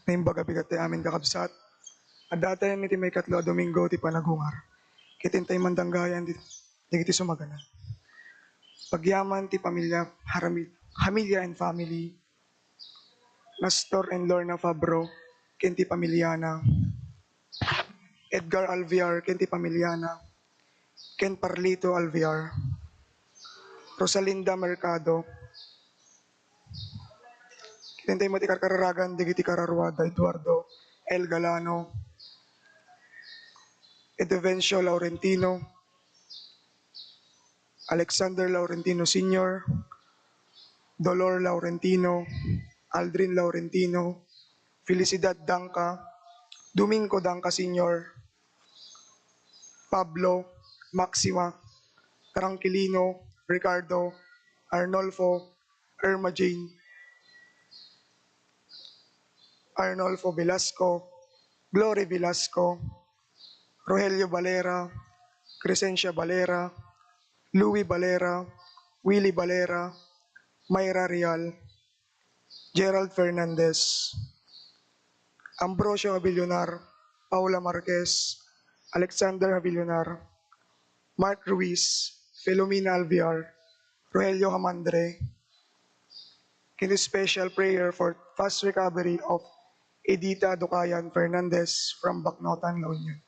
Naimbaga bigat ti amin kakabsat. At datayan iti may katlo a Domingo ti panaghungar. Kitintay mandanggayan di sumagana. Pagyaman ti pamilya, Hamilya and family, Nestor and Lorna Fabro, kenti pamilyana, Edgar Alviar, kenti pamilyana, Ken Parlito Alviar, Rosalinda Mercado, kitintay mo ti kararagan, digiti kararwada, Eduardo L. Galano, Edevencio Laurentino, Alexander Laurentino Sr., Dolor Laurentino, Aldrin Laurentino, Felicidad Dangka, Domingo Dangka Sr., Pablo, Maxima, Tranquilino, Ricardo, Arnolfo, Irma Jane, Arnolfo Velasco, Glory Velasco, Rogelio Valera, Crescencia Valera, Louis Valera, Willie Valera, Mayra Real, Gerald Fernandez, Ambrosio Avillonar, Paula Marquez, Alexander Avillonar, Mark Ruiz, Filomena Alviar, Rogelio Hamandre, in a special prayer for fast recovery of Edita Ducayan Fernandez from Bacnotan, La Union.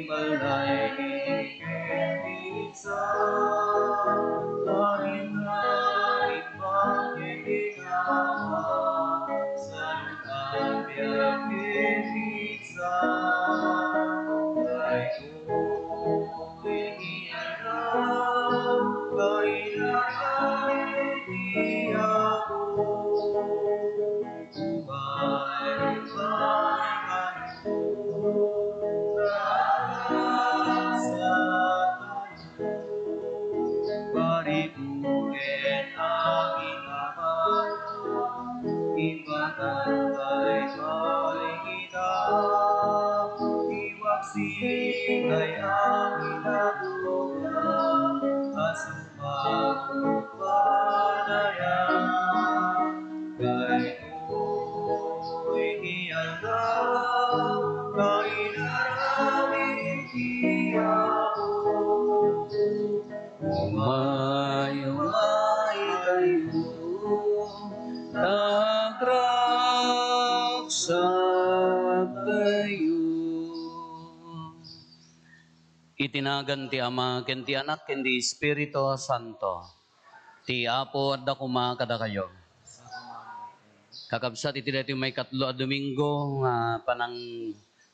balay ikibisa, lain-lain pagkikinawa, sa lugar ikibisa, ay inialam, kailangan ako. Paripuin ang inahan, imatantay kay kita, iwaksing kay ang inaduga, asumang panaya, kay ko'y iyalam, kay naraming ako. Umay kayo, nagragsak kayo. Itinagan ti Ama, ken ti Anak, ken ti Espiritu Santo. Ti Apo at dakuma kada kayo. Kakabsat iti dati may katlo a Domingo nga panang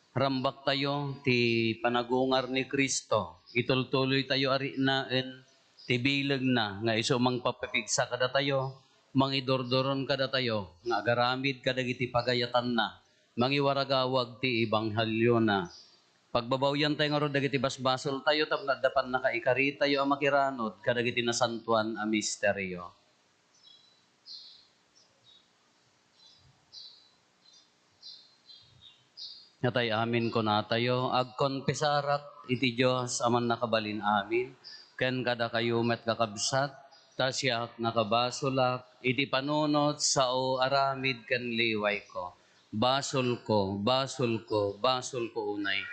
rambak tayo ti panagungar ni Kristo. Itultuloy tayo ari naen ti bilag na nga iso mangpapipigsa kada tayo, mangidordoron kada tayo, nga agaramid kadagiti pagayatan na, mangiwaragawag ti ibanghelyo na. Pagbabawyan tayo nga ro dagiti basbasol tayo tapno dapan nakaikari tayo ang makiranod kadagiti nasantuan a misteryo. Natay amin ko na tayo, agkonpesarat iti Diyos aman nakabalin amin, ken kada kayo met kakabsat, tasyak nakabasolak, iti panunot sao aramid ken liway ko. Basol ko, basol ko, basol ko unay.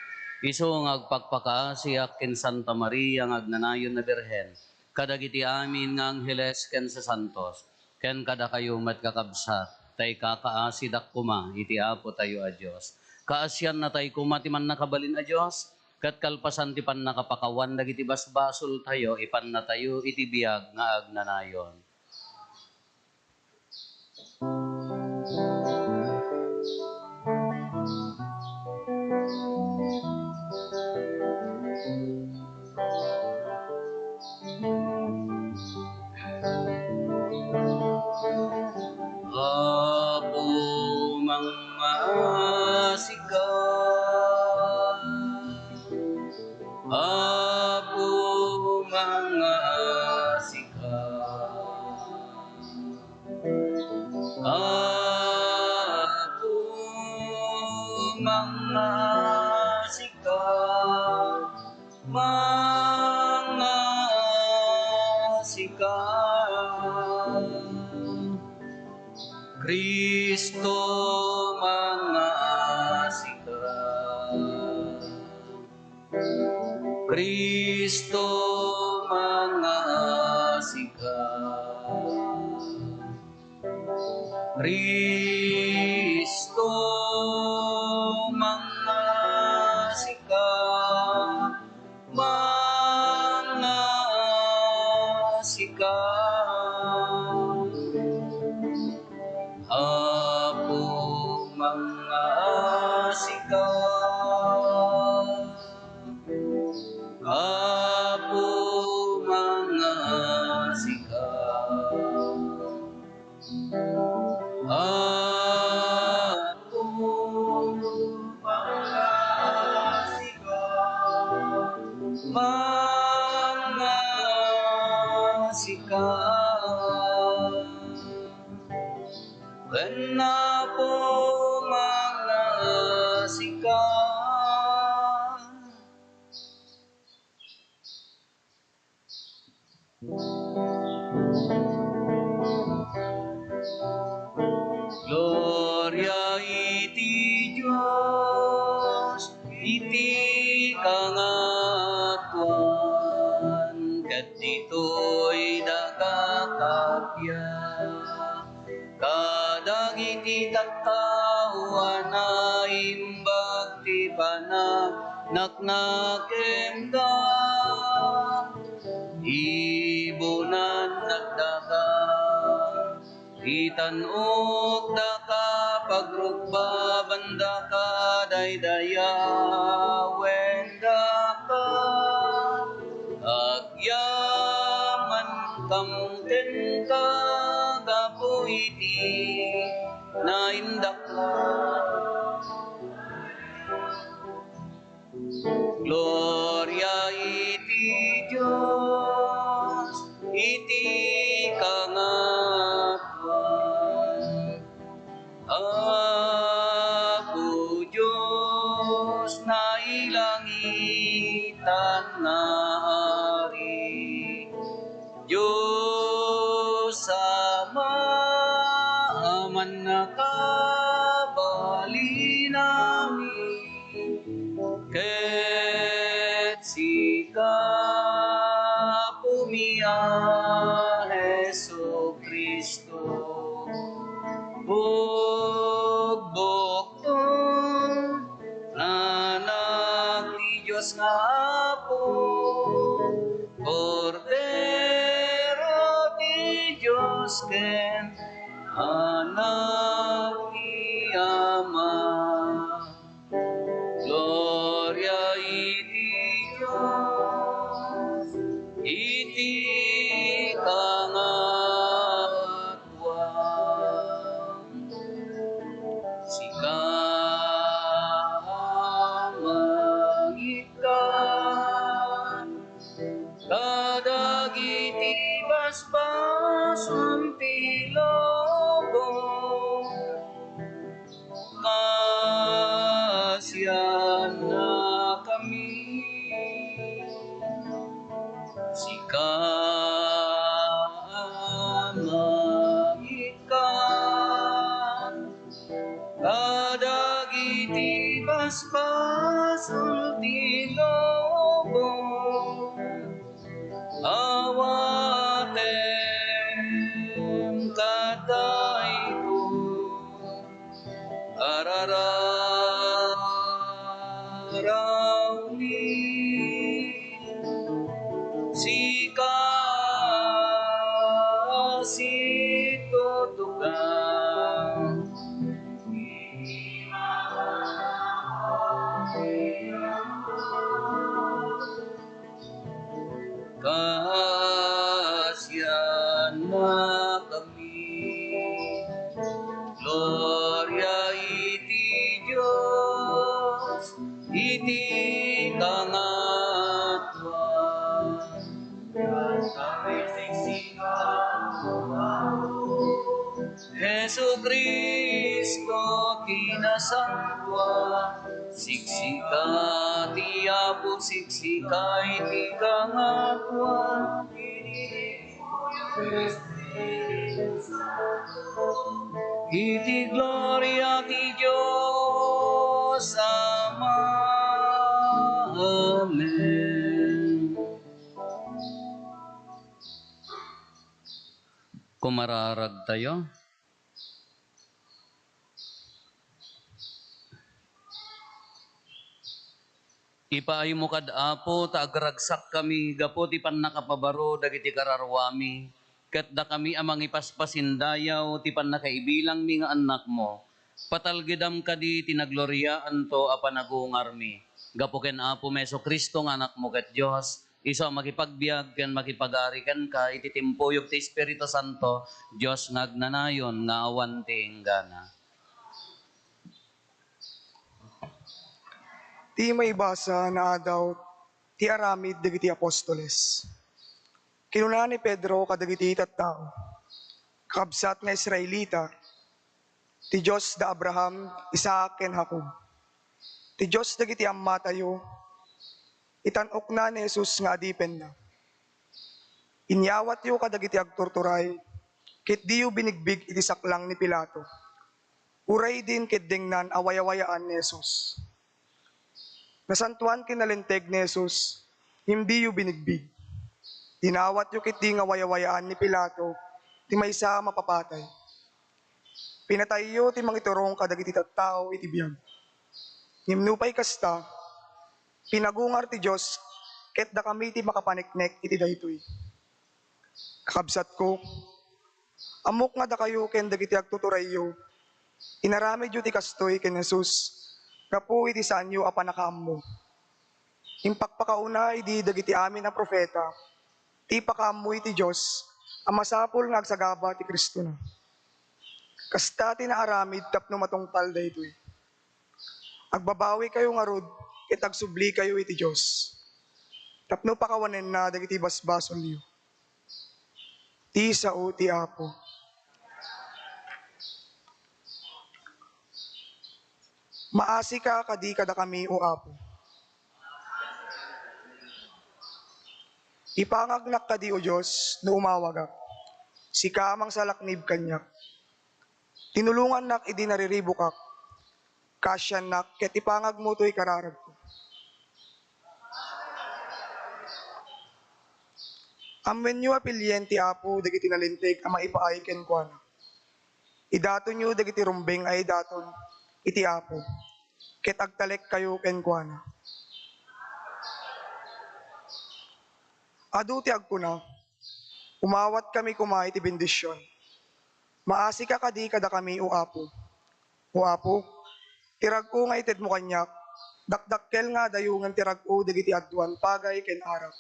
Iso ngagpakpakaasiak ken Santa Maria ngagnanayon na Birhen, kadagiti amin nga angheles ken sa santos, ken kada kayo met kakabsat, tay kakaasidak kuma, iti Apo tayo a Diyos. Kaasyan na tayo kumatiman nakabalin a Diyos, kat kalpasan ti pan nakapakawan dagiti basbasol tayo, ipan na tayo iti biyag nga agnanayon. Apo mangmaasikan, Apo mangmaasikan, Apo mangmaasikan, mangmaasikan. Kristo mangasikan, Kristo mangasikan, Kristo mangasikan, mangasikan. Apo mangasikan, Apo mangasikan, Apo mangasikan, mangasikan. Kena po mangasikan. Gloria iti Diyos, iti kangatuan, ket ditoy nakakapya. Kadagiti tattao na imbag ti panag naknakem da, ibunan nagdaka, itanok da ka, pagrugba banda ka, daydaya wenda ka, agyaman kam tenta, kapuiti na indaklan. Gloria iti Diyos, iti kangatuan. Aku Diyos na ilangitan na hari. Diyos Ama, aman nakabali namin, ket sika pumia Hesu Kristo, bugbog anak ti Diyos nga Apo, Kordero ti Diyos ken anak ti Ama. Gloria iti Diyos, iti kangatuan. Sika mangikan, kadagiti basbason ti lobong, kasyan na kami. Sika mangikan, kadagiti basbason ti lobong, awatem kadayto, arararawni, sika situtugang, kasyan na kami. Gloria iti Diyos, iti kangatuan. Jesu Kristo kinasantuan, siksika ti Apo, siksika iti kangatuan. Iti gloria ti Diyos Ama. Amen. Kumararag tayo. Ipaayo mo kad Apo, taagragsak kami, gapo ti pan nakapabaro, dagiti kararwami. Kat da kami amang ipaspasindayaw, ti pan nakaibilang mi nga anak mo. Patalgidam kadi tinagloryaan to apanagungar mi. Gapo ken Apo Meso Kristo nga anak mo ket Diyos, iso makipagbiag ken makipagari ken ka, ititimpuyog ti Espiritu Santo, Diyos ngagnanayon nga awan ti enggana. Ti may basa na adaw ti aramid dagiti apostoles. Kinuna ni Pedro kadagiti tattao, kabsat nga Israelita, ti Diyos da Abraham, Isaac ken Jacob. Ti Diyos dagiti amma tayo, itanok na ni Jesus nga adipen na. Inyawat yo kadagiti agturturay, ket di yo binigbig iti saklang ni Pilato. Uray din ket dengnan awayawayaan ni Jesus. Nasantuan kinalinteg ni Jesus, hindi yu binigbig. Tinawat yu kit di nga wayawayaan ni Pilato, ti maysa mapapatay. Pinatay yu ti mangiturong kadagiti tattao iti biyag. Himnupay kasta, Pinagungar ti Diyos, ket da kami ti makapaniknek iti daytoy. Kakabsat ko, amok nga da kayo ken dagiti agtuturayyo, inaramid yu ti kastoy ken Jesus, kapu iti sanyo a panakaammo. Impakpakauna idi dagiti amin a propeta, ti pakaammo iti Diyos, ang masapul nga agsagaba ti Kristo na. Kasta ti naaramid tapno matungpal daytoy. Agbabawi kayo nga rod, ket agsubli kayo iti Diyos. Tapno pakawanen na dagiti basbasol niyo. Ti sao ti Apo. Maasi ka kadi kada kami o Apo. Ipangagnak kadi o Diyos no umawag ak. Sika amang salaknib kanyak. Tinulungan nak idi nariribok ak. Kasyan nak ket ipangag mo to'y kararag ko. Amwen nyo apilyen ti Apo dagiti nalintig ang maipaay ken kuana. Idaton nyo dagiti rumbeng ay daton iti Apo. Ket agtalek kayo ken kuana. Adu ti agkuna, umawat kami kuma iti bendisyon. Maasi ka kadi kada kami o Apo. O Apo, tirag ko nga ited mo kanyak, dakdakkel nga dayungan tirag ko dagiti adwan pagay ken arap.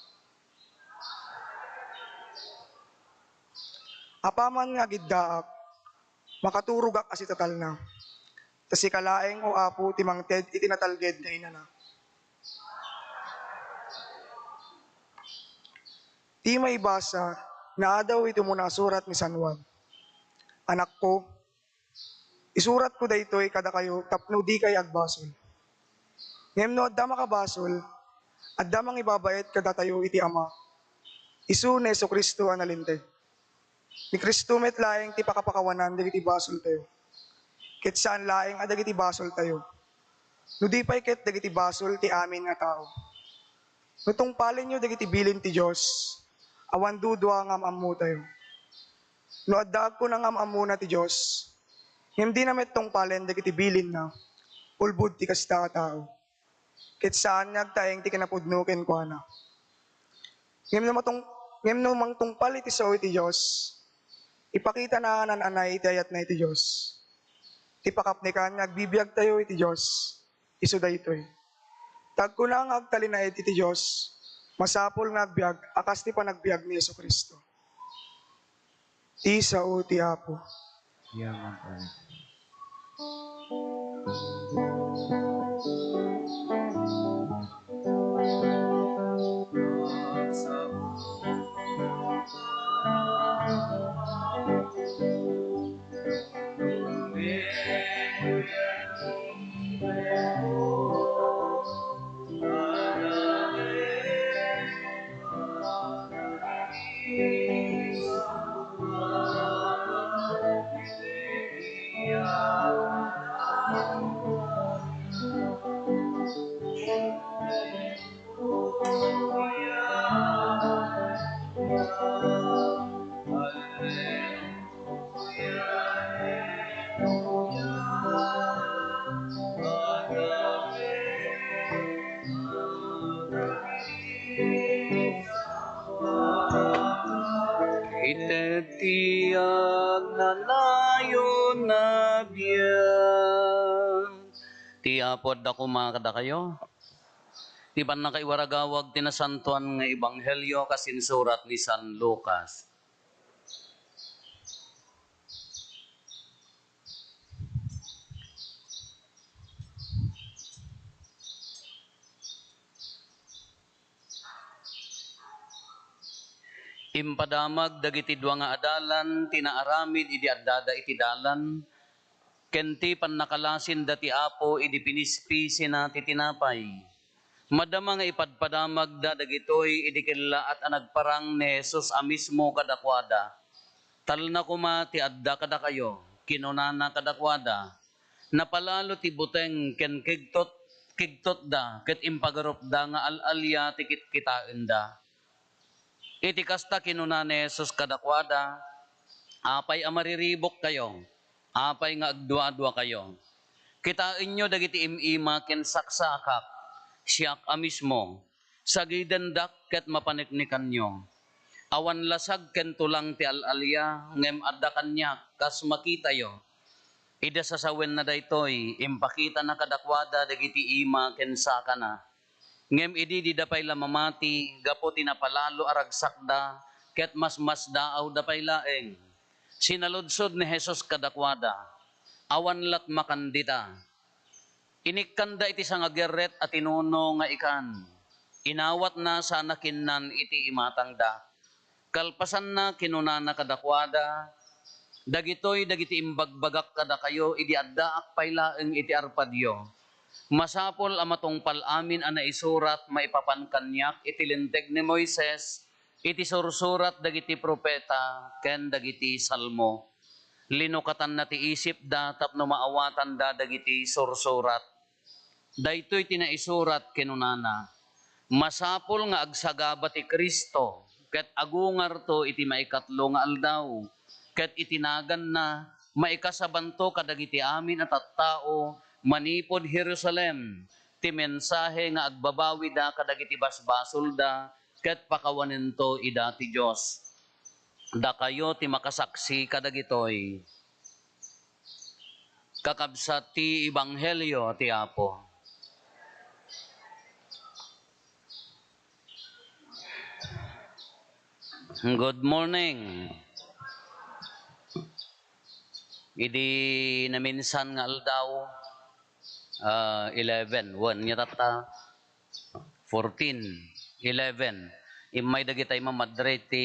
Apaman nga giddaak, makaturugak asitatal na. Tasi kalaeng o Apo timang ted itinatalged na inana. Di may basa na adaw ito muna surat ni San Juan. Anak ko, isurat ko daytoy kada kayo tapno di kay agbasol. Ngem no adda makabasol, adda mang ibabayet kada tayo iti Ama. Isu ni Jesucristo ang nalinteg. Ni Kristo met laeng ti pakapakawanan dagiti basol tayo. Ket saan laeng dagiti basol tayo. No di pay ket dagiti basol ti amin nga tao. No tungpalin nyo dagiti bilin ti Dios, awan dudwa ngam ammo tayo. No adda ko na ngam ammo na ti Dios, hindi na met tungpalin dagiti bilin na, ulbud ti kasta ka tao. Ket saan nagtaeng ti kinapudno ken kuana. Ngem no mangtungpal iti sao iti Dios, ipakita na anay iti ayat na iti Dios. Ti pakapnikan nagbibiyag tayo iti Dios, isu daytoy. Tagko na nga agtalinaed iti Dios, masapol nga agbiag, akas ti panagbiag ni Jesucristo. Ti sao ti Apo. Yaman tayo. Itetiyag na layo na biyag. Ti apod ako mga kada kayo. Ti ban na kay waragawag tinasantuan nga ebanghelyo kasinsurat ni San Lucas. Impadamag dagiti dua nga adalan tinaaramid idi addada iti dalan kenti pannakalasin dati Apo idi pinispisi na ti tinapay. Madama nga ipadpadamag da dagitoy idi kella at anagparang ni Jesus a mismo kadakwada. Talna kuma ti adda kada kayo, kinunana kadakwada. Napalalo ti buteng ken kigtot da ket impagarup da nga alalya ti kitkitain da. Iti kasta kinuna ni Jesus kadakwada, apay amariribok kayo, apay nga agdua-dua kayo. Kitain nyo dagiti imima ken saksakak, siyak amismo, sagidendak ket mapaniknikan nyo. Awan lasag ken tulang ti alalya, ngem adda kanya kas makita yo. Ida sasawen na daytoy, impakita na kadakwada dagiti ima ken sakana. Ngem idi di dapay la mamati, gapo tinapalalo aragsakda, ket mas daaw dapay laeng. Sinaludsod ni Jesus kadakwada, awan lat makandita. Inikanda iti sangageret at inuno nga ikan. Inawat na sa nakinnan iti imatangda. Kalpasan na kinunana kadakwada, dagitoy dagiti imbagbagak kada kayo, idi addaak paylaeng iti arpadyo. Masapol amatungpal amin ana isurat maipapankanyak iti linteg ni Moises, iti sursurat dagiti propeta, ken dagiti salmo. Linukatan na ti isip da tapno maawatan da dagiti sursurat. Daytoy tinaisurat kinunana, masapol nga agsagaba ti Kristo, ket agungar to iti maikatlo nga aldaw, ket itinagan na maikasabanto kadagiti amin at tattao manipod Jerusalem, ti mensahe nga agbabawi da kadagiti basbasol da, ket pakawanen to ida ti Dios. Da kayo ti makasaksi kadagitoy. Kakabsat ti Ebanghelyo ti Apo. Good morning. Idi naminsan nga aldaw, 11, 1 nya tata, 14, 11. Imay dagitay mamadre ti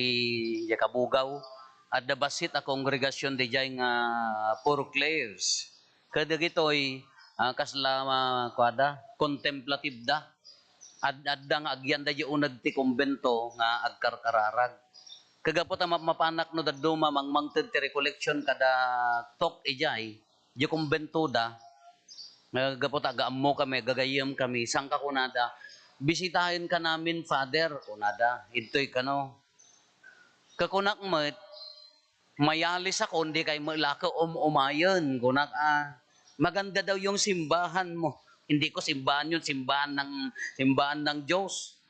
Yakabugaw, at dabasit a kongregasyon di jay nga Poor Clares. Kadagitoy, kasla kwada, contemplative da. Adda nga agyan da unag ti kumbento nga agkarkararag. Kagapot ang mapanak no daduma mangmangted ti recollection kada tok ijay, di kumbento da, gapot agaammo kami, gagayem kami, sangka kunada, bisitahin ka namin, Father, kunada, ito'y kano. Kakunak met, mayalis ako, hindi kay malaka umayon, kunak maganda daw yung simbahan mo. Hindi ko simbahan yun, simbahan ng Diyos.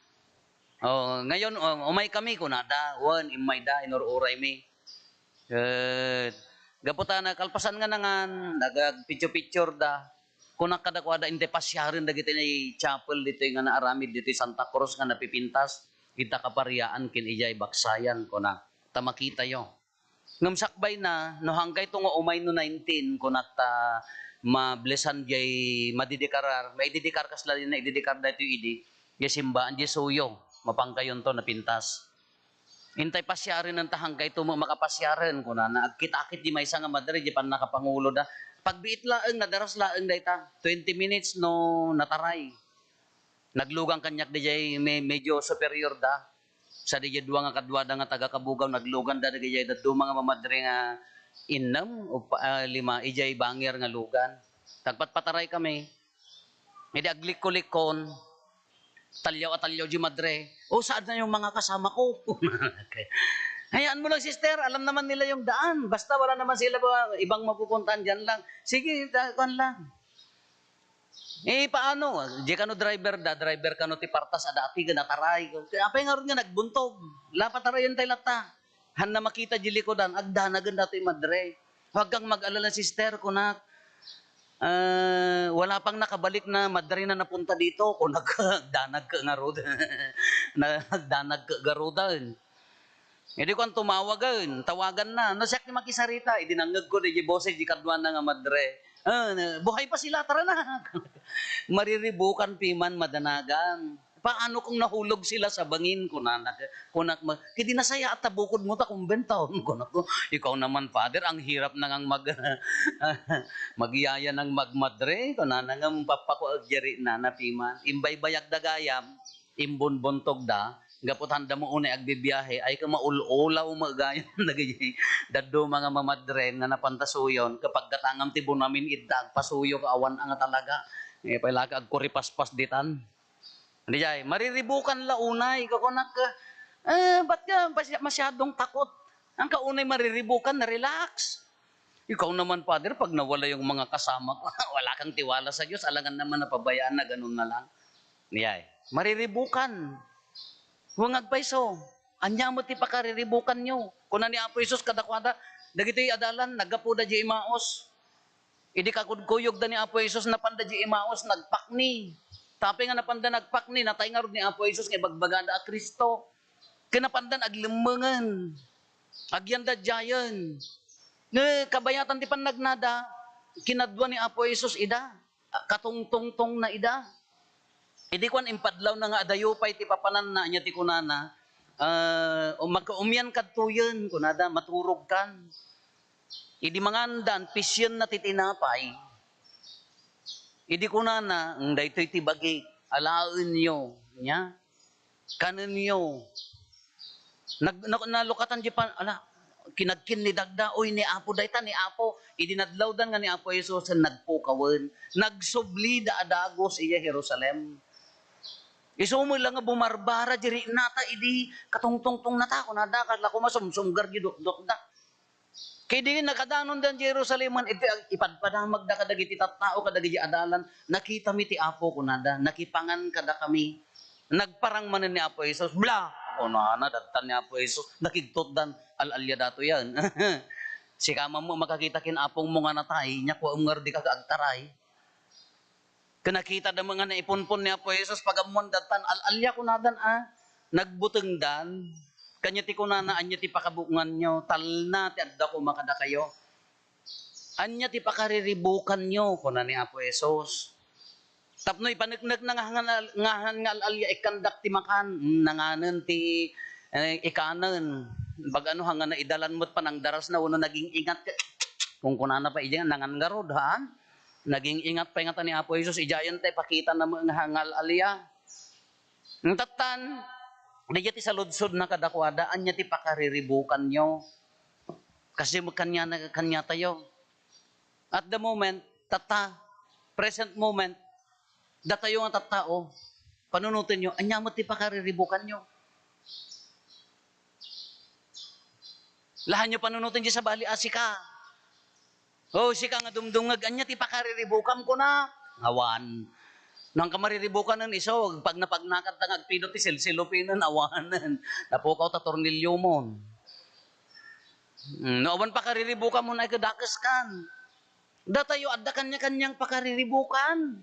Oh, ngayon umay kami kunada, wan imay da inururay mi. Gaputa na kalpasan nga nangan, nagag-picture da. Kunak kadakwada inte pasyarin dagiti ni chapel dito nga naaramid dito Santa Cruz nga napipintas. Kita kapariyaan kin ijay baksayan kunak tamakita yo. Ngam sakbay na no hangkay tungo umay no 19 kunak ta mablesan jay madidikarar, may didikar kasla din na ididikar dito idi. Ya simbaan jay suyo. Mapangkayon to na pintas. Intay pasyarin ng tahangkay tumo makapasyarin ko na agkit-akit di may nga madre di pan nakapangulo da. Pagbiit laeng nadaras laeng dayta 20 minutes no nataray. Naglugang kanyak di jay medyo superior da. Sa di jay duwa nga kadwa da nga taga Kabugaw naglugan da di jay daddo mga mamadre nga inam o 5 ijay bangir nga lugan. Tagpat pataray kami. Hindi aglik-kulikon. Talyaw di madre. O saan na yung mga kasama ko? Hayaan mo lang sister, alam naman nila yung daan. Basta wala naman sila ba ibang mapupuntahan dyan lang. Sige, kan lang. Paano? Di ka no driver ka no ti partas adati ka nataray. Apay nga rin nga nagbuntog. Lapatarayan tayo lata. Han na makita di likodan, agdanagan dati madre. Huwag kang mag-alala sister, kunak. Wala pang nakabalik na madre na napunta dito kung nagdanag ka nga road. Nagdanag ka garudan. Hindi ko ang tumawagan, tawagan na. No, siya ni makisarita, idinangag ko, di boses, di kadwan na nga madre. Buhay pa sila, tara na. Mariribukan piman madanagan. Paano kung nahulog sila sa bangin kunak kidi nasaya at tabukod mo ta kumbentaon kunak ko ikaw naman father ang hirap nang magyaya ng magmadre kunak nang papako agyari na napiman imbay bayag dagayam imbon bontog da gapot handa mo unay agbibiyahe ay ka maululaw magayam nagay daddo mga mamadre nga napantasuyon kapag gatangam tibon namin iddag pasuyo kaawan ang talaga pailaga agkuripaspas ditan. Hindi jay, mariribukan la unay, kakunak ka, ba't ka masyadong takot? Ang kaunay mariribukan na relax. Ikaw naman, Father, pag nawala yung mga kasama ko, wala kang tiwala sa Diyos, alangan naman napabayaan na ganun na lang. Niyay, mariribukan. Huwag agpaiso. Anya mo ti pakariribukan nyo. Kuna ni Apo Isus kadakwada, dagiti adalan, nagapuda di imaos. Idi kakudkuyog da ni Apo Isus napanda di imaos, nagpakni. Tapi nga napanda nagpakni, natay nga ni Apo Isus nga bagbagada a Kristo. Kinapandan aglemengen. Agyanda jayan. Ne kabayatan ti pannagnada, kinadwa ni Apo Isus ida. Katungtungtong na ida. Idi kwan impadlaw na nga adayupay ti papanan na nya ti kunana. Umyan kadtuyen kunada maturog kan. Idi mangandan pisyen na ti tinapay. Idi kunana daytoy ti bagi alaen nyo nya. Kanen nyo. Nalukatan di pa ala kinagkin ni dagda oy ni Apo dayta ni Apo idinadlawdan nga ni Apo Hesus nagpukawen nagsubli da adagos iya Jerusalem. Isumo lang nga bumarbara diri nata idi katungtungtong nata ko nada kadla ko masumsumgar gidok da. Kay di nakadanon dan Jerusalem iti ipadpadamag da kadagiti tattao kadagiti adalan nakita mi ti Apo kunada nakipangan kada kami. Nagparang manen ni Apo Hesus bla o na datan ni Apo Hesus nakigtot dan alalya dato yan. Si kama mo makakita kin apong mo nga natay nya ko ungar di ka agtaray. Kanakita da mga naipunpon ni Apo Hesus pagamon datan alalya kunadan nagbuteng dan kanya ti kunana anya ti pakabungan nyo talna ti adda ko makada kayo. Anya ti pakariribukan nyo kunan ni Apo Hesus. Tapno ipaneknek na ngahan nga alalya ikandak ti makan nanganen ti ikanen pag ano hanga na idalan mo't panang daras na uno naging ingat kung kunana pa iyan nangan garod ha naging ingat pa ingatan ni Apo Hesus ijayan tay pakita na mga hangal alalya ng tatan diya ti saludsod na kadakwada anya ti pakariribukan nyo kasi kanya tayo at the moment present moment datayo nga tattao, panunutin nyo, anya mo ti pakariribukan nyo. Lahan nyo panunutin nyo sa bali, sika. Sika nga dumdungag, anya ti pakariribukan ko na. Awan. Nang kamariribukan ng iso, pag napagnakat na agpido ti silsilupinan, awanan. Napukaw ta tornilyo mo. Awan pakariribukan mo na ikadakas kan. Datayo, adda kanya-kanyang pakariribukan.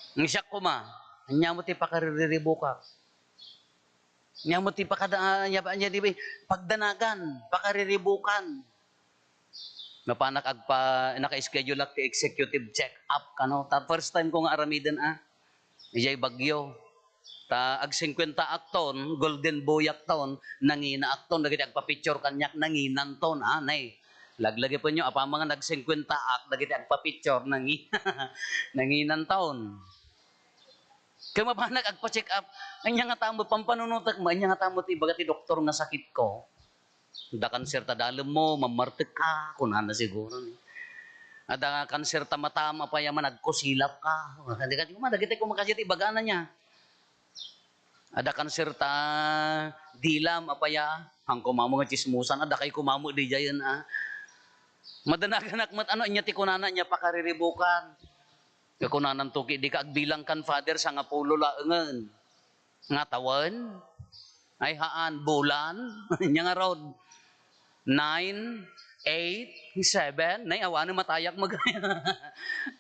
Ngisiyak ko ma, anya mo ti pakariribuka. Anya mo ti pagdanagan, pakariribukan. Napanak naka-schedule ti executive check-up kano. First time ko nga aramidan ijay bagyo. Ag 50 akton, golden boy akton, nangina akton, dagiti agpa-picture kanyak nanginan ton, nay. Laglagi po nyo, apa mga nag 50 ak, dagiti agpa-picture, nanginan taon. Kaya mapanag agpa-check up, anya nga tamo pampanunutak mo, anya nga tamo ti bagati doktor nga sakit ko. Da kanser ta dalem mo, mamartek ka, kunana siguro ni. Ada kanser ta matama pa yaman nagkusilap ka. Hindi ka dagiti ko makasi ti bagana niya. Ada kanser ta dilam apaya, hang kumamo nga chismusan, ada kay kumamo di jayan Madanagan akmat ano nya ti kunana nya pakariribukan. Kakunanan tuki di ka agbilang kan father sa nga pulo laengen. Nga tawan ay haan bulan nya nga rod 9 8 7 nay awan matayak magaya.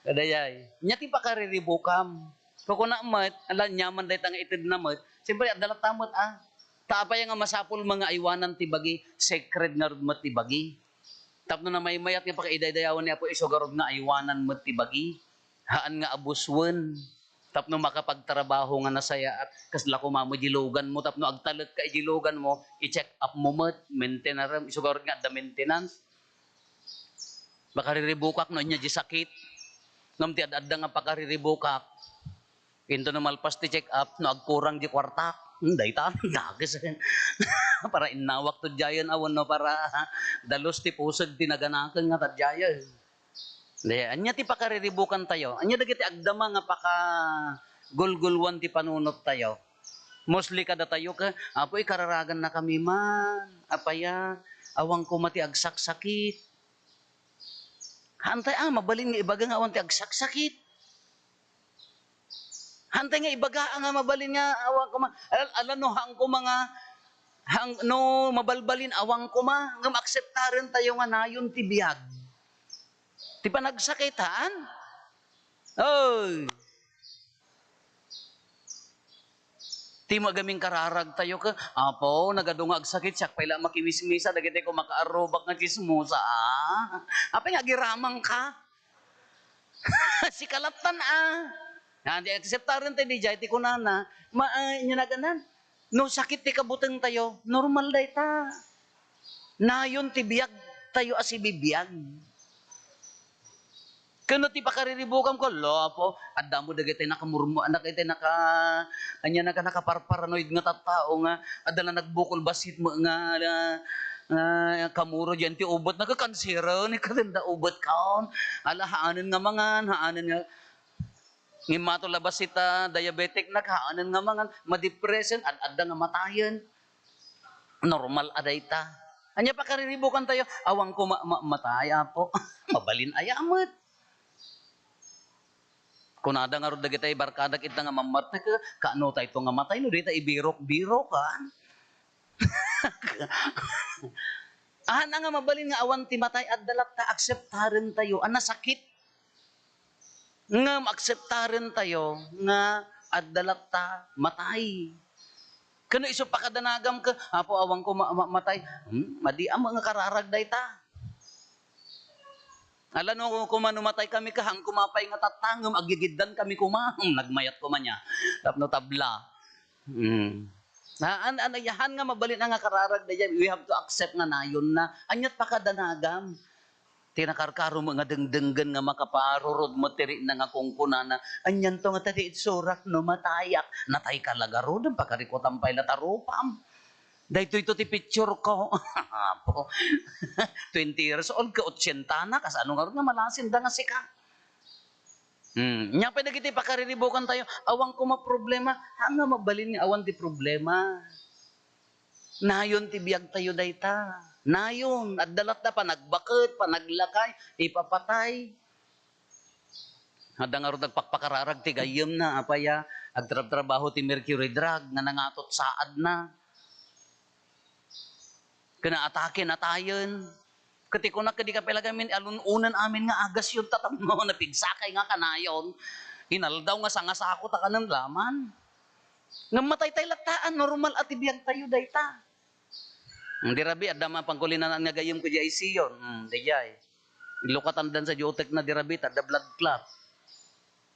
Kadayay. Nya ti pakarriribukam. Kukuna mat ala nyaman day tang ited na mat. Siyempre adala tamot Taapay nga masapul mga aywanan ti bagi sacred nga rod mat ti bagi. Tapno na may mayat nga pakaiday-dayawan niya po isogarod nga aywanan mat ti bagi. Haan nga abuswen. Tapno makapagtrabaho nga nasaya at kasla ko mamo jilugan mo. Tapno agtalat ka jilugan mo, i-check up mo mat, maintenance, isugarod nga the maintenance. Bakariribukak no niya di sakit. Ngam ti adda nga pakariribukak. Into na malpas ti check up, no agkurang di kwartak. Dayta, dagis. Para inawak to jayan awan no para dalos ti pusod tinaganakan nga tadjayan. Anya ti pakariribukan tayo. Anya dagiti agdama nga paka gulgulwan ti panunot tayo. Mostly kada tayo ka, apoy kararagan na kami man. Apaya, awang ko mati agsaksakit. Hantay mabalin nga ibaga nga awan ti agsaksakit. Hantay nga ibaga nga mabalin nga awang kuma. Alano hang ko mga hang no mabalbalin awang kuma ngam akseptaren tayo nga nayon ti biag. Ti panagsakitan. Oy, ti magaming kararag tayo ka. Apo, nagadungag sakit siya paila makiwismisa dagiti ko makaarubak nga chismosa. Apa nga giramang ka? Si kalatan Di akseptaren tayo di jay ti kunana. Nya na ganan. No sakit ti kabuteng tayo, normal day ta. Nayon ti biyag tayo as ibibiyag. Kano ti pakariribukam ko, lo po, adda mo dagiti nakamurmo, anak iti anya nakaparparanoid nga tattao nga, adda na nagbukol basit mo nga, kamuro dyan ti ubot, nagkakansira, ni katanda ubot kaon, haanin nga mangan, haanin nga, ngimato labas ita, diabetic na, haanin nga mangan, madepression, adda nga matayan, normal aday ta. Anya pakariribukan tayo, awang ko mataya po, mabalin ayamot. Kunada nga ro dagitay barkada kita nga mamarta ka kaano tay to nga matay no dita ibirok-birok ka. Ana nga mabalin nga awan ti matay at dalat ta akseptaren tayo ana sakit. Nga akseptaren tayo nga at dalat ta matay. Kano iso pakadanagam ka apo awang ko matay. Madi ang mga kararag dayta. Alam no kung manumatay kami kahang kumapay nga tatangam agigiddan kami kumahang nagmayat ko man niya tapno tabla. Yahan nga mabalin nga kararag da we have to accept nga nayon na anyat pakadanagam. Tinakarkaro mga dengdenggan nga makaparurod mo tiri na nga kungkunana anyan to nga tati itsurak no matayak natay kalagaro dun pakarikotan pay latarupam. Dahito ito ti picture ko. Po. 20 years old ka, 80 na, kas ano nga rin nga malasin da nga sika. Nya pa nagiti pakariribukan tayo, awang ko problema, hanga mabalin nga awan ti problema. Nayon ti biyag tayo dayta. Nayon, at dalat na panagbakit, panaglakay, ipapatay. Hada nga rin nagpakpakararag ti gayem na, apaya, agtrab-trabaho ti mercury drug, nga nangatot saad na. Kana atake na tayon. Kati ko na kadi ka pelagamin alununan amin nga agas yung tatamno na pigsakay nga kanayon. Hinaldaw nga sangasako ta kanan laman. Nga matay tay lataan normal at ibiyag tayo dayta. Di rabi adda man pangkulinan nga gayem ko jay siyon. Di jay. Ilukatan dan sa geotek na di rabi adda blood clot.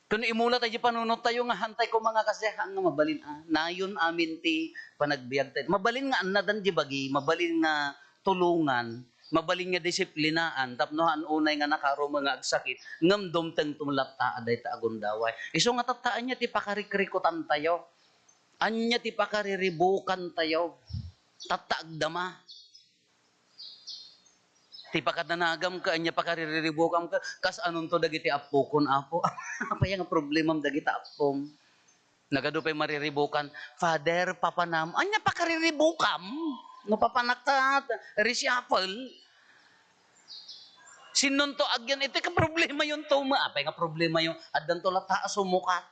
Kuno imula tayo panunot tayo nga hantay ko mga kasehang nga mabalin nayon amin ti panagbiag tayo. Mabalin nga anadan di bagi, mabalin nga tulungan, mabalin nga disiplinaan, tapnohan unay nga nakaro mga agsakit, ngam dumteng tumlata aday ta agundaway. Iso nga tataan niya ti pakarikrikutan tayo. Anya ti pakariribukan tayo. Tataagdama. Ti pakadanagam ka, anya pakariribukam ka, kas anong to dagiti apokon apo. Apa yung problemam dagiti apom. Nagado pa'y mariribukan, Father, papanam, anya pakariribukam? No papanakta, reshuffle. Sinon to agyan, ito ka problema yung tuma. Apa yung problema yung adan to lata sumukat.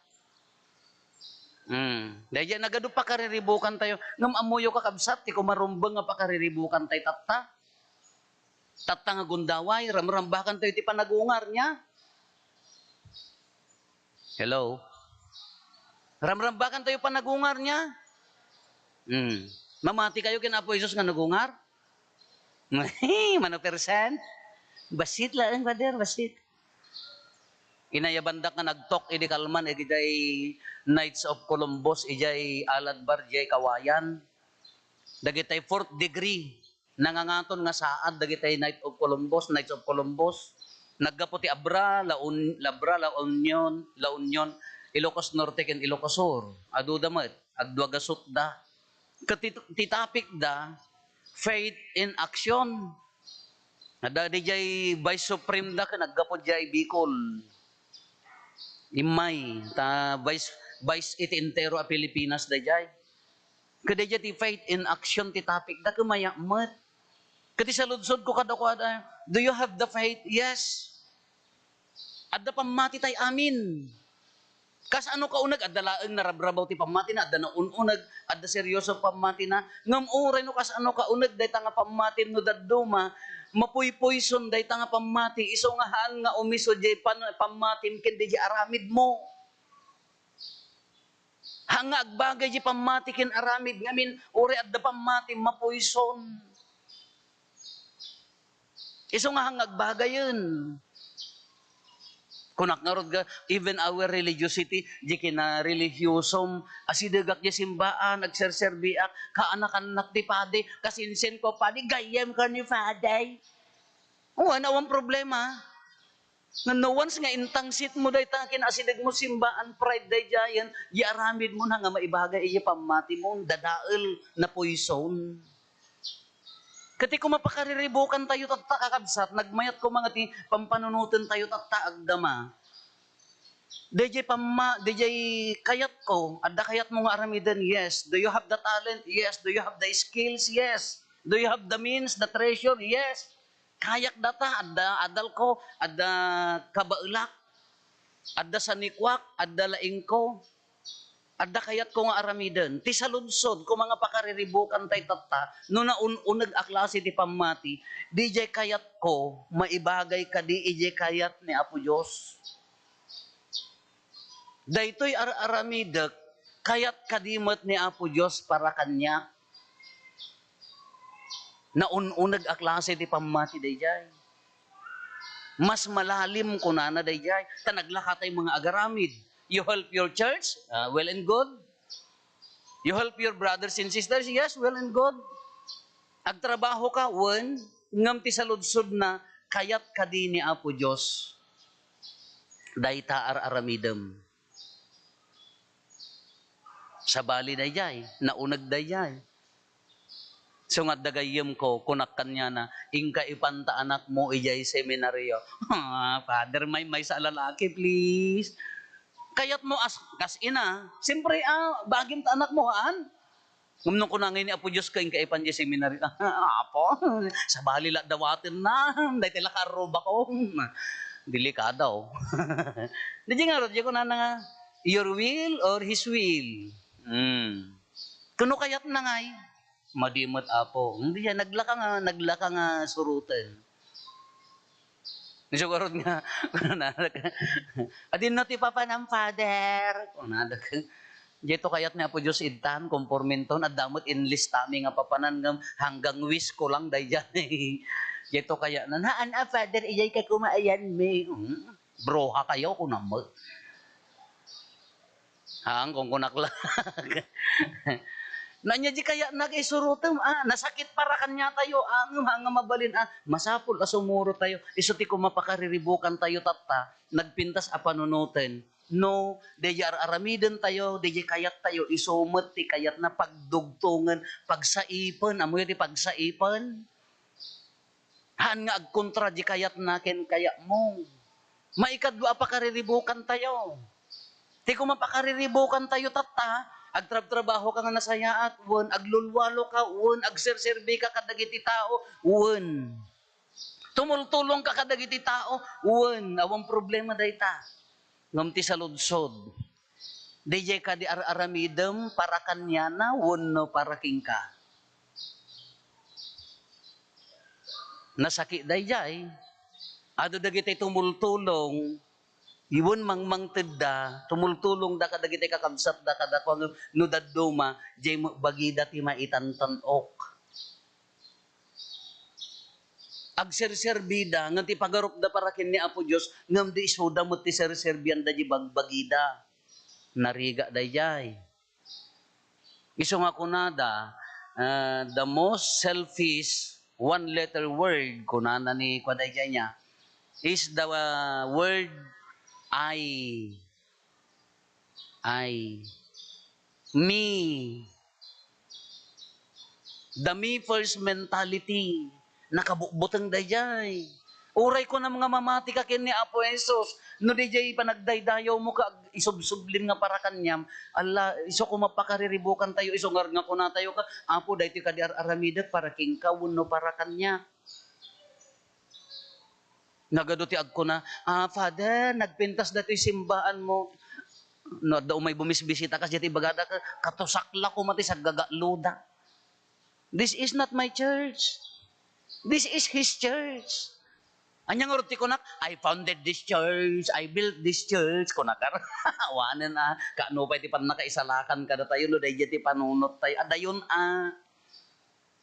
Dahil nagado pakariribukan tayo, ngam amuyo ka kabsat, ti kumarumbang nga pakariribukan tayo tata. Tatta nga gundaway, ramrambakan tayo ti panagungar niya. Hello? Ramrambakan tayo panagungar niya. Mamati kayo kinapo Isus nga nagungar? Mano percent? Basit lang, Father, basit. Inayabandak nga nagtok, idi kalman, idi Knights of Columbus, ijay Aladbar, ijay Kawayan. Dagitay 4th degree. Nangangaton nga saad dagitay Knights of Columbus. Naggapo ti Abra, La Union, Ilocos Norte ken Ilocos Sur. Adu damet, agduagasot da. Ti topic da, faith in action. Ada dijay Vice Supreme da ken naggapo jay Bicol. Imay ta Vice iti entero a Pilipinas da jay. Kada ti faith in action ti topic da kumayamat. Kati sa ludsod ko kada do you have the faith? Yes. Adda pamati tay amin. Kas ano ka unag, adda laeng narabrabaw ti pamati na, adda na ununag, adda seryoso pamati na, ngam uray no kas ano ka unag, day nga pamati no dadduma, mapuy-poison day nga pamati, iso nga haan nga umiso jay pamatim ken di aramid mo. Hanga agbagay jay pamati ken aramid, ngamin uray adda pamati mapuison. Iso nga hanga agbagay yun. Kunak nga rod ga, even our religiosity, di kina religyosom, asidagak di simbaan, nagserserbiak, kaanak-anak di pade, kasinsin ko pade, gayem ka ni faday. Oo, nawang problema. Nga no once nga intangsit mo day takin, asidag mo simbaan, pride day jayan, di aramid mo na nga maibagay, iya pamati mo, dadael na poison. Kati kung mapakariribukan tayo tatta kakabsat, nagmayat ko mga ti pampanunutan tayo tatta agdama. DJ kayat ko, adda kayat mo nga aramidan, yes. Do you have the talent? Yes. Do you have the skills? Yes. Do you have the means, the treasure? Yes. Kayak data, adal ko, adda kabaulak, adda sanikwak, adda laing ko. Adda kayat ko nga aramidan, ti saludsod, kung mga pakariribukan tay tatta, no na unag aklase ti pamati, di jay kayat ko, maibagay ka di ijay kayat ni Apo Diyos. Daytoy aramidak, kayat kadimat ni Apo Diyos para kanya, na unag aklase ti pamati day jay. Mas malalim ko na day jay, tanaglaka tay mga agaramid. You help your church? Well and good. You help your brothers and sisters? Yes, well and good. Agtrabaho ka, one, ngam ti saludsod na, kayat kadi ni Apo Diyos. Dayta aramidem. Sa bali dayjay, naunag dayjay. So nga dagayem ko, kunak kanya na, ingka ipanta anak mo ijay seminaryo. Father, may sa lalaki, please. Kayat mo kas ina, siyempre, bagim ta anak mo, haan? Nung kunangin ni Apo Diyos kain kaipan di seminary, Apo, sa balila dawatin na, dahil tila karoba ko, dili ka daw. Di nga ron, di ko na nga, your will or His will? Kuno kayat na ngay, madimot Apo, hindi yan, naglaka nga surutan. Siguro nga, adin no ti papa ng father. Dito kayat niya po Diyos idtan, kompormenton, at damot enlistami nga papanan hanggang wish ko lang day dyan. Dito kaya na, haan father, iyay ka kumaayan me. Broha kayo kung namot. Hang kung kunakla. Nanya di kaya nag-isurutem, nasakit para kanya tayo, hanga mabalin, masapul asumuro tayo, iso ti kumapakariribukan tayo tatta, nagpintas panunutin. No, deja aramiden tayo, deja kayat tayo, isumot ti kayat na pagdugtungan, pagsaipan, amoy ti pagsaipan. Han nga agkontra di kayat nakin kaya mo. Maikadwa pakariribukan tayo. Ti kumapakariribukan tayo tatta, agtrabaho ka nga nasayaat, wan, aglulwalo ka, wan, agserserbi ka kadagiti tao, wan. Tumultulong ka kadagiti tao, wan, awang problema dayta. Ngam ti saludsod. DJ ka di aramidem para kanya na, wan no para kingka. Nasakit dayjay, ado dagiti tumultulong, iwan mang tedda, tumultulong da kadagiti kakabsat da kada kung no dadduma, jay bagida ti maitantanok. Agserserbida, nga ti pagarup da para kin ni Apo Diyos, ngam di isuda mo ti serserbian da di bagbagida. Nariga da jay. Iso nga kunada, the most selfish one-letter word, kunana ni kwadayjay niya, is the word I, me. The me first mentality, nakabukbutang dayjay. Uray ko na mga mamati ka kin ni Apo Jesus, no dayjay panagdaydayaw mo ka, isubsublin nga para kanyam, iso ko mapakariribukan tayo, iso nga kuna tayo ka, Apo, dayti ka di aramidak para king kawun no para kanya. Nagado ti agko na, Father, nagpintas dati simbaan mo. No, daw may bumisbisita ka, jati bagada ka, katusakla ko mati sa gagaluda. This is not my church. This is His church. Anyang urti ko nak, I founded this church, I built this church, ko nakar. Wanan kaano pa iti pan nakaisalakan kada tayo, no, day jati panunot tayo, adayon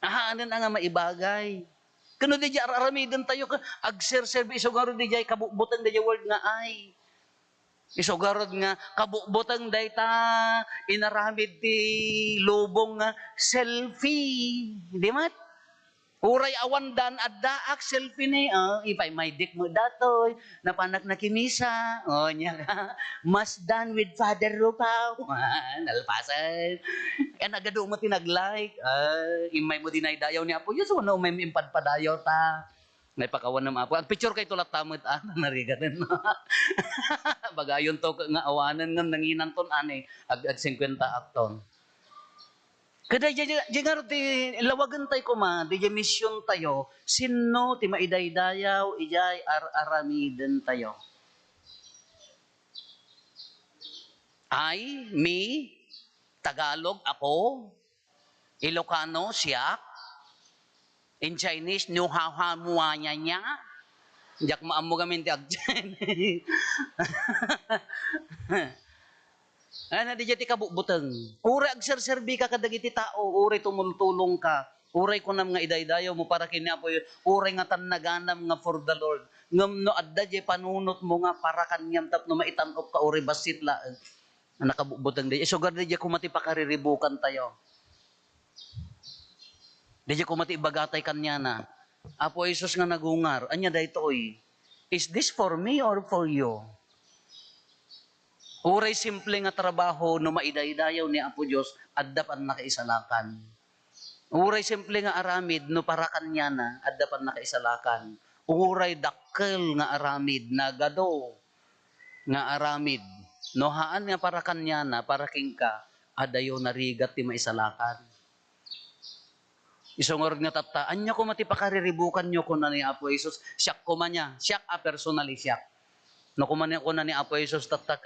ahanan nga maibagay. Kano di jay aramidin tayo, agserserbi isugaro di jay, kabubutan di jay word nga ay. Isugarod nga, kabubutang dayta, inaramid ti lubong nga, selfie. Di mat? Uray awan dan at daak selfie ni, ipay may dik mo datoy, napanak na kimisa, niya ka, mas done with Father Rupaw, nalpasan. Yan agado mo tinag-like, imay mo dinay dayaw ni Apo, yun so no, may impad pa dayaw ta. May pakawan ng Apo. Ang picture kay tulat tamot, narigatin. Bagayon to nga awanan ng nanginan ton ani, ag 50 akton. Kada jangar ti lawagan tay ko ma, di mission tayo, sino ti maidaydayaw, ijay aramiden tayo. I, me, Tagalog, ako, Ilocano, siya, in Chinese, New Haha Muanya niya, jak maamu kami ti agjen. Ano di jati kabubuteng. Uray agserserbi ka kadagiti tao, uray tumultulong ka. Uray ko nam nga idaydayaw mo para kini Apo, uray nga tanaganam nga for the Lord. Ngam no adda je panunot mo nga para kanyam tapno maitanop ka uray basit laeng. Nakabubuteng di. Sugar di je kumati pakariribukan tayo. Di je kumati bagatay kanya na. Apo Jesus nga nagungar, anya daytoy. Is this for me or for you? Uray simple nga trabaho no maidaydayaw ni Apo Dios adda pan nakaisalakan. Uray simple nga aramid no para kanya na adda pan nakaisalakan. Uray dakkel nga aramid nagado nga aramid no haan nga para kanya na para kingka adayo narigat ti maisalakan. Isungorod nga tata, anya ko mati pakariribukan nyo ko na ni Apo Jesus, siyak ko man niya, siyak personally siyak. No kumanin ko na ni Apo Jesus tatak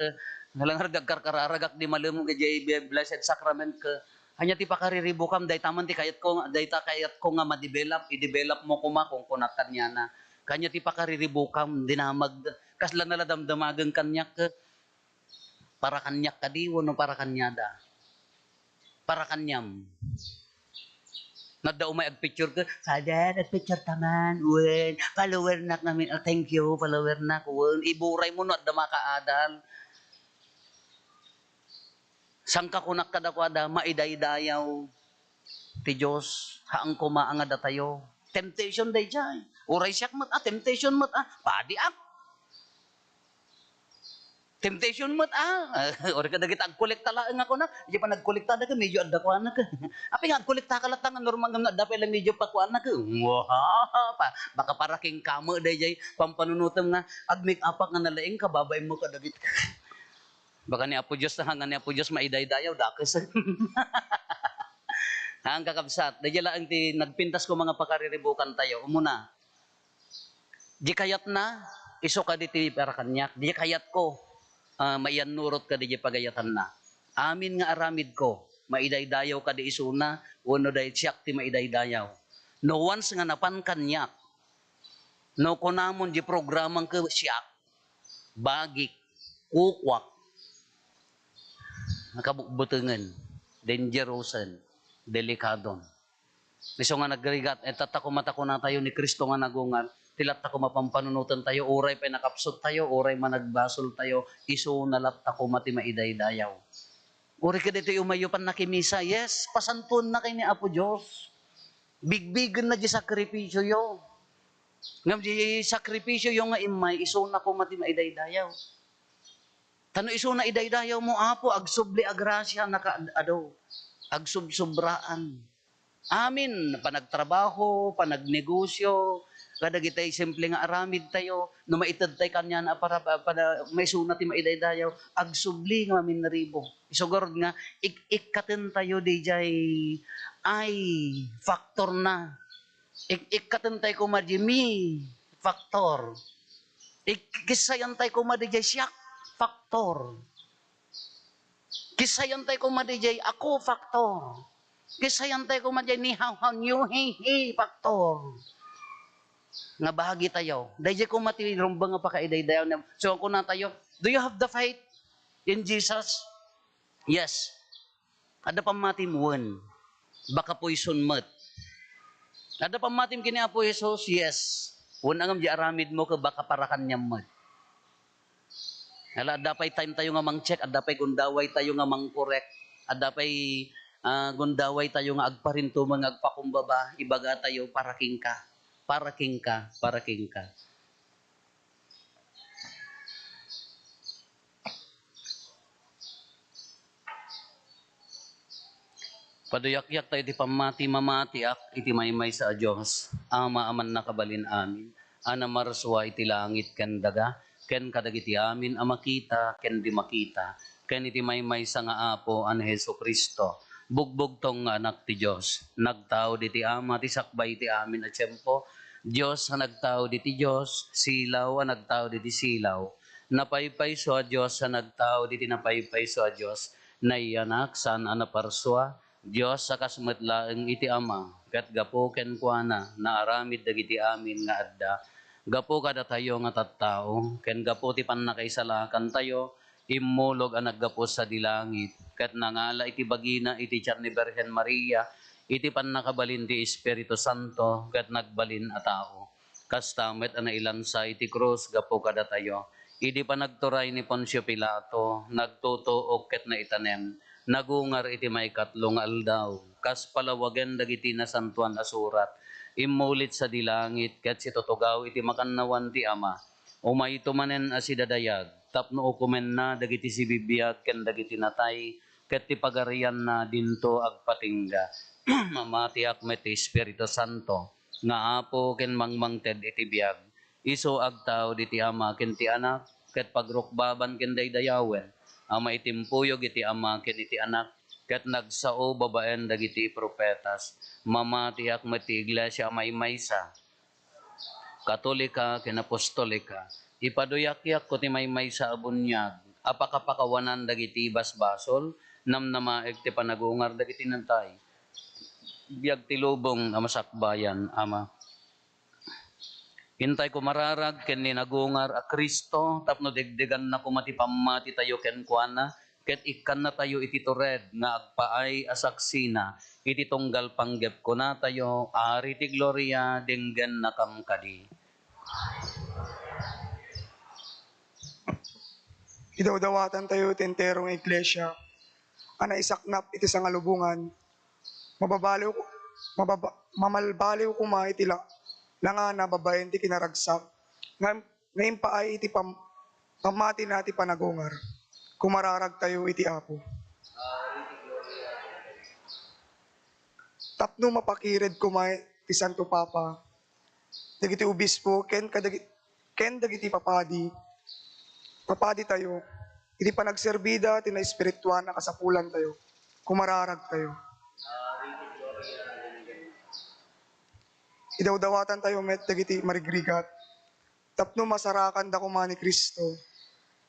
nalang karkararagak di malum nga jay blessed sacrament ka. Hanya ti pakariribukam day taman ti kayat ko nga ma-develop, i-develop mo kuma kung kunatan niya na. Kanya ti pakariribukam dinamag kasla naladamdamagan kanyak ka. Para kanyak kadiwo no para kanyada. Para kanyam. Nadda umay ag-picture ka, Father, ag-picture taman, wen, follower nak namin, thank you, follower nak, wen, iburay mo no, adda makaadal. Sangka kunak kadakwada, maidaydayaw, ti Diyos, haang kumaangad tayo. Temptation day jay. Uray siyak mat, temptation mat, padi ak. Temptation mat, Ori ka dagit agkolekta laeng ako na, di pa nagkolekta da ka, medyo adda ko anak ka. Api nga agkolekta ka latang, normal nga adda pa ilang medyo pa ko anak ka. Wow, baka para king kamo day jay, pampanunutam nga, ag-make up nga nalaing ka, babay mo ka dagit. Baka ni Apo Diyos na hanga ni Apo Diyos maidaydayaw, dakis. Hang kakabsat, dahil lang ti nagpintas ko mga pakariribukan tayo. Umuna, di kayat na, iso ka diti para kanyak, di kayat ko, maiyan nurot ka di pagayatan na. Amin nga aramid ko, maidaydayaw ka di isuna, uno day siyak ti maidaydayaw. No once nga napan kanyak, no kunamon di programang ka siyak, bagik, kukwak, nakabubutungan, dangerousan, delikadon. Iso nga nagrigat, etata kumata ko na tayo ni Kristo nga nagungan, tilat ta ko mapampannunutan tayo, uray pa nakapsot tayo, uray managbasol tayo, iso nalat ta ko mati maidaydayaw. Uray ka dito umayupan na kimisa, yes, pasantun na kay ni Apo Diyos. Bigbigan na di sakripisyo yo. Ngam di sakripisyo yo nga imay, iso na ko mati maidaydayaw. Tano iso na idaydayaw mo, Apo, agsubli agrasya nakaado, agsubsobraan. Amin, panagtrabaho, panagnegosyo, kadagitay simple nga aramid tayo, no maitad tayo kanya na para may sunat ti maidaydayaw, agsubli nga mamin naribo. Isugurod nga, ikaten tayo dijay, ay, factor na. Ikaten tayo kumadimi, factor. Ikisayan tayo kumadijay siyak, factor. Kisayantay ko madijay, ako faktor. Kisayantay ko madijay, ni how new, hey, faktor. Nga bahagi tayo. Dahil ko matirumba nga pa kaidaydayaw na. So ako na tayo, do you have the faith in Jesus? Yes. Ada pa matim one. Baka poison mat. Ada pa matim kini Apo Jesus? Yes. Unang di aramid mo ka baka parakan niya mat. Hala, ada pa'y time tayo nga mang-check, ada pa'y gundaway tayo nga mang-correct, ada pa'y gundaway tayo nga agparinto mga agpakumbaba, ibaga tayo paraking ka. Paraking ka, paraking ka. Paduyak-yak tayo iti pamati mamatiak iti maymay sa Diyos. Ama aman nakabalin amin. Ana marswa iti langit ken daga. Ken kadagiti amin amakita ken di makita. Ken iti maymay sa nga apo an Hesu Kristo. Bugbog tong nga anak ti Diyos. Nagtao diti ama ti sakbay ti amin at tiyempo. Diyos ang nagtao diti Diyos. Silaw ang nagtao diti silaw. Napaypay so a Diyos ang nagtao diti napaypay so a Diyos. Naiyanak saan anaparswa. Diyos sa kasmetlaeng iti ama, kat gapo ken kuana, naaramid dagiti amin nga adda. Gapo kada tayo nga tattao, ken gapo ti pannakaisalakan tayo, immulog ang naggapo sa dilangit, kat nangala iti bagina iti tiyan ni Birhen Maria, iti pannakabalin ti Espiritu Santo, kat nagbalin a tao. Kastamet ang nailansa iti krus, gapo kada tayo. Idi pa nagturay ni Poncio Pilato, nagtutuok ket na itanem, nagungar iti may katlong aldaw, kas palawagan dagiti na santuan asurat, imulit sa dilangit, ket si tutugaw iti makannawan ti ama, umay tumanen asidadayag, tapno ukumen na dagiti si bibiyag, ken dagiti natay, ket ti pagarian na dinto agpatingga, mamatiak met ti Espiritu Santo, nga apo ken mangmangted iti biyag, iso agtaw diti ama ken ti anak, ket pagrukbaban ken daydayawen, ama itimpuyog iti ama ken iti anak ket nagsao babaen dagiti propetas mamatiak met ti iglesia maymaysa katolika ken apostolika ipaduyak-yak ko ti maymaysa a bunyag apakapakawanan dagiti basbasol namnamaek ti panagungar dagiti nantay biag ti lubong a masakbayan ama. Hintay ko mararag ken ni nagungar a Kristo tapno degdegan na kumati pamati tayo ken kuana ket ikkan na tayo iti tured nga agpaay asaksina iti tunggal panggep ko na tayo ari ti gloria denggen na kamkadi. Idawdawatan tayo tenterong iglesia, ana isaknap iti sangalubungan, mababaliw, mamalbaliw kuma iti langana babaen ti kinaragsak, ngayon pa ay iti pamati na ti panagungar, kumararag tayo iti apo. Tapno mapakired kumay ti Santo Papa, dagiti obispo, ken dagiti papadi tayo, iti panagserbida, tina espirituan na kasapulan tayo, kumararag tayo. Idawdawatan tayo met dagiti marigrigat, tapno masarakan da kuma ni Kristo,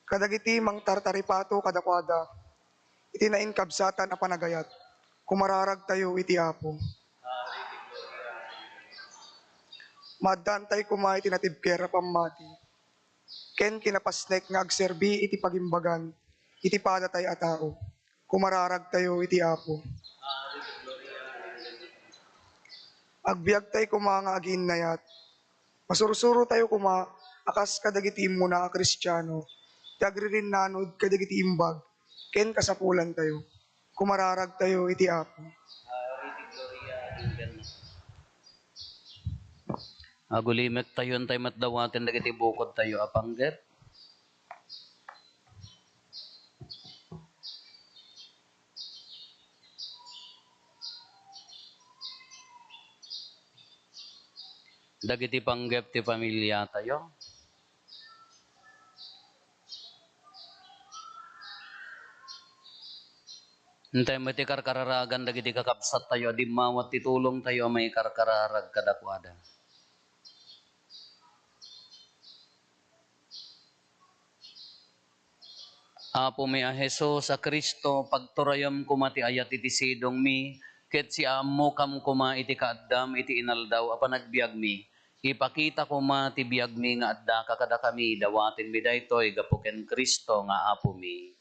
kadagiti mang tartaripato kadakwada, iti nainkabsatan a panagayat, kumararag tayo iti apo. Madantay kumay tinatibkera pamati, ken kinapasnek nga agserbi iti pagimbagan, iti padatay a tao, kumararag tayo iti apo. Agbiag tayo nga aginnayat, masursuro tayo akas kadagiti muna a Kristiyano, tagririn nanod kadagiti imbag, ken kasapulan tayo, kumararag tayo iti apo. Agulimek tayo tayo matdawaten dagiti bukod tayo apangget. Dagiti panggep ti pamilya tayo. Hintay mo ti karkararagan dagiti kakabsat tayo, di mawat ti tulong tayo may karkararag kadakwada. Apo mi a Hesus sa Kristo, pagturayam kumati ayat iti sidong mi, ket si amo kam kuma iti kaaddam iti inaldaw apan nagbiag mi. Ipakita ko ma ti biag mi nga adda kakada kami dawatin mi daytoy gapuken Kristo nga apo mi.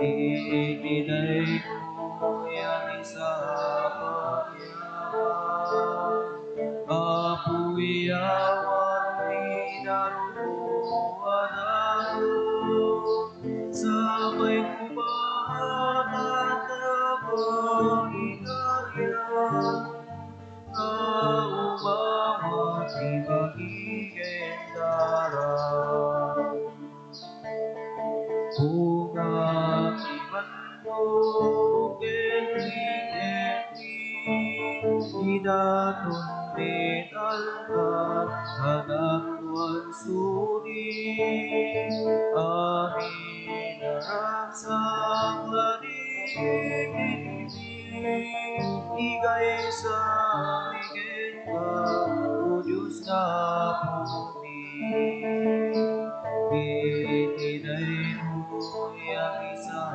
Itinay mo yan sa pagyaman, apoy awan pinaruan sa may kubahan at napangikaryan, na umawat di magiging darang. Kung akimandog idaton metalkan anak tuan sudi amin narangsang lading igay sa ligid ka o Diyos na puni. Itinay mo yang isa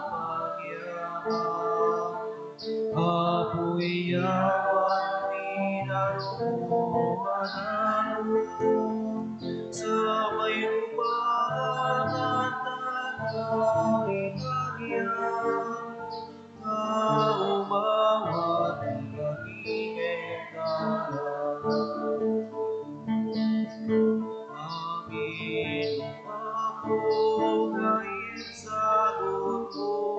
pagyaman, apoy awan pinaruan sa may lupahan at nagkainaryan, na umawat di magiging darang. Amin ako ngayon sa buto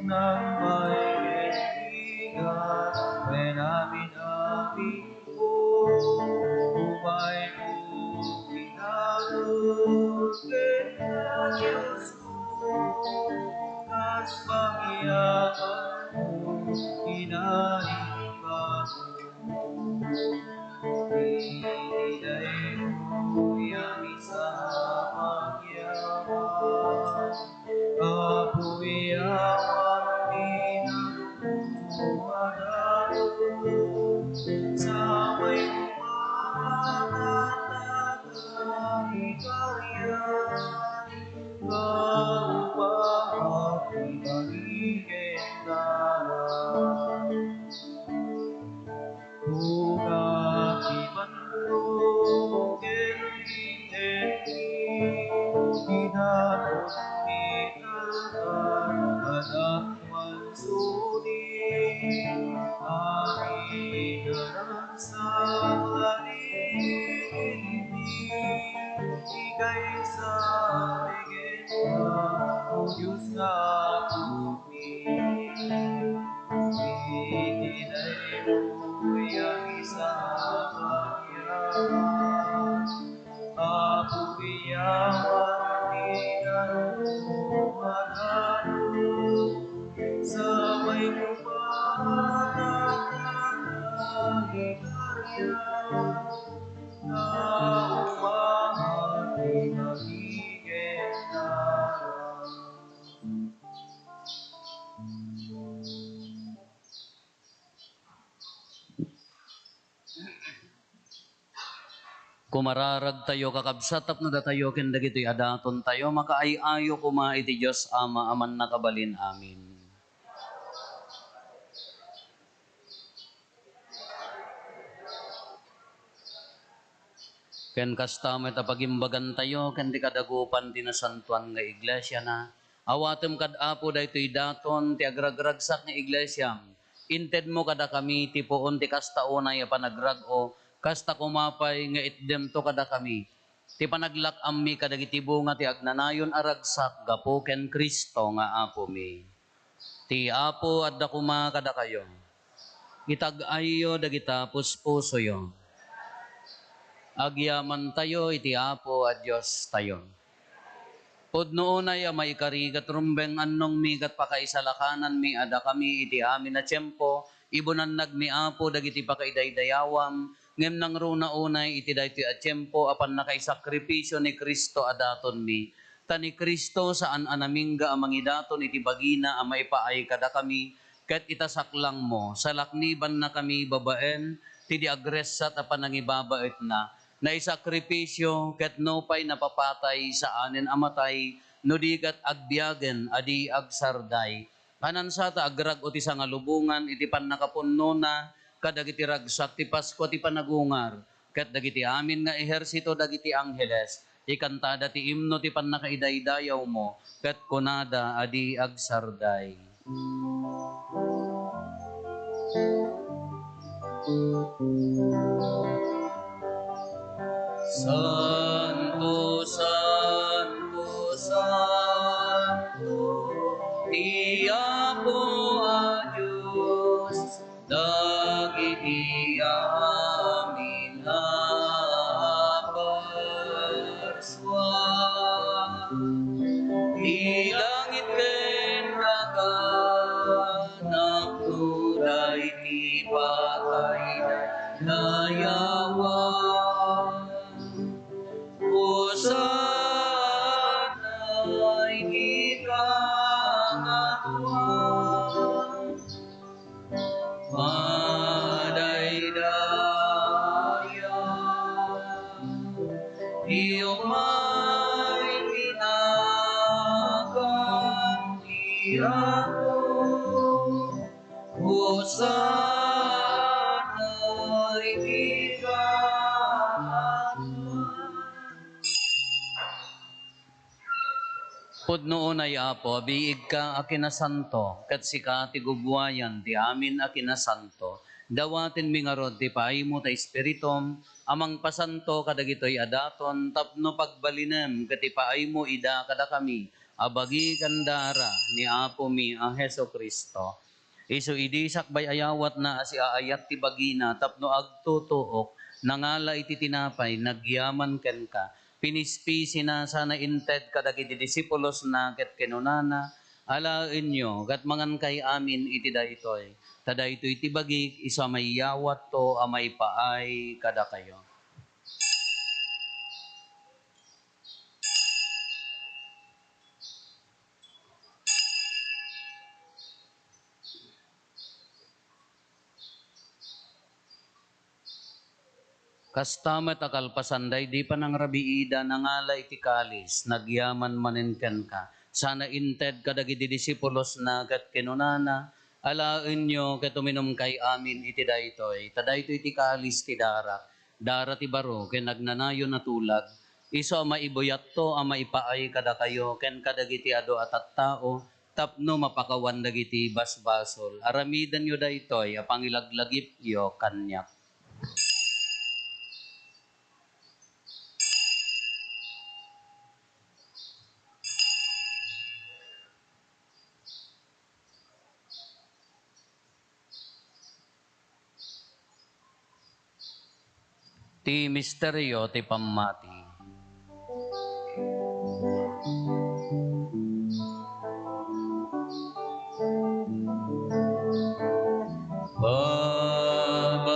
ng may kaibigan, when amin ko, umay ko pinagod, kaya Diyos ko, kas pangyaman mo, inahin ka mo. Itinay mo yang isa pagyaman, apoy awan pinaruan sa may kumahan at nagkahikaryan, na umawat di magiging darang. Kung akimandog idaton metalkan anak mansuni amin narangsang lading igay sa ligid ka o Diyos nga puni. Itinay mo yang isa pagyaman, apoy awan pinaruan sa may lupahan at nagkahikaryan, na umawat di magiging darang. Kumararag tayo kakabsatap na datayo ken dagitoy adaton tayo makaay-ayo kuma iti Dios Ama aman nakabalin amin. Ken kasta met apagimbagan tayo ken di kadagupan ti nasantuan nga iglesia na. Awatem kad apo daytoy daton ti agragragsak nga iglesia. Inted mo kada kami ti poon ti kasta unay a panagrag-o kasta kumapay nga itdem to kada kami. Ti panaglak ammi kadagiti bunga ti agnanayon aragsak gapo ken Kristo nga Apo mi. Ti Apo adda kuma kada kayo. Itag-ayo dagita puspusoyo. Agyaman tayo iti Apo at Diyos tayo. Pudno unay amay karigat rumbeng annong mi kat pakaisalakanan mi ada kami iti amin na tiyempo, ibunan nagmi Apo dagiti pakaidaydayawam, ngem nang runa unay iti dayti at tiyempo apan nakaisakripisyo ni Kristo adaton mi. Tani Kristo saan anamingga amang idaton iti bagina amay paay kada kami, ket itasaklang mo, sa lakniban na kami babaen, ti di agresat apan nangibabait na, naisakripisyo ket no pay napapatay sa anen amatay no digat agbiagen adi agsarday kanan sata agrag iti sangalubungan iti pannakapunno na kadagiti ragsak ti Pasko ti panagungar ket dagiti amin nga ehersito dagiti angheles ikantada ti imno ti pannakaidaydayaw mo ket kunada adi agsarday. Santo, Santo, Santo, Tiyapo a Diyos, dagiti amin aparswa. Di langit ken raganak nuday ti patay dayawan. Hosanna ikamatwa, madaydaya, iyong may tinagan di ako. Hosanna ikamatwa. Pudno unay Apo, biig ka akinasanto, kat sika ti gubwayan ti amin akinasanto. Dawatin mi nga rod ti paay mo ta espiritom, amang pasanto kadagitoy adaton, tapno pagbalinem kat ti paay mo ida kada kami, abagi kandara ni Apo mi a Heso Kristo. Isu idi sakbay ayawat na asi aayat ti bagina, tapno agtutuok, nangala iti tinapay, nagyaman ken ka. Pinispisi na sana inted kadagiti disipulos na ket kenunana alaen nyo kat mangan kay amin iti daytoy tada ito iti bagik isa may yawat to amay paay kada kayo. Kastamet akalpasanday di pa nang rabiida nangala iti kalis, nagyaman maninken ka. Sana inted kadagiti disipulos na kat kenunana, alaen nyo ket uminom kay amin iti daytoy. Tadaytoy iti kalis ti darak, dara ti baro ken nagnanayon na tulag. Iso maibuyat to ama ipaay kada kayo ken kadagiti ado at tao, tapno mapakawan dagiti basbasol. Aramidan yo daytoy apang ilaglagip yo kanyak. Ti misteryo ti pammati. Babae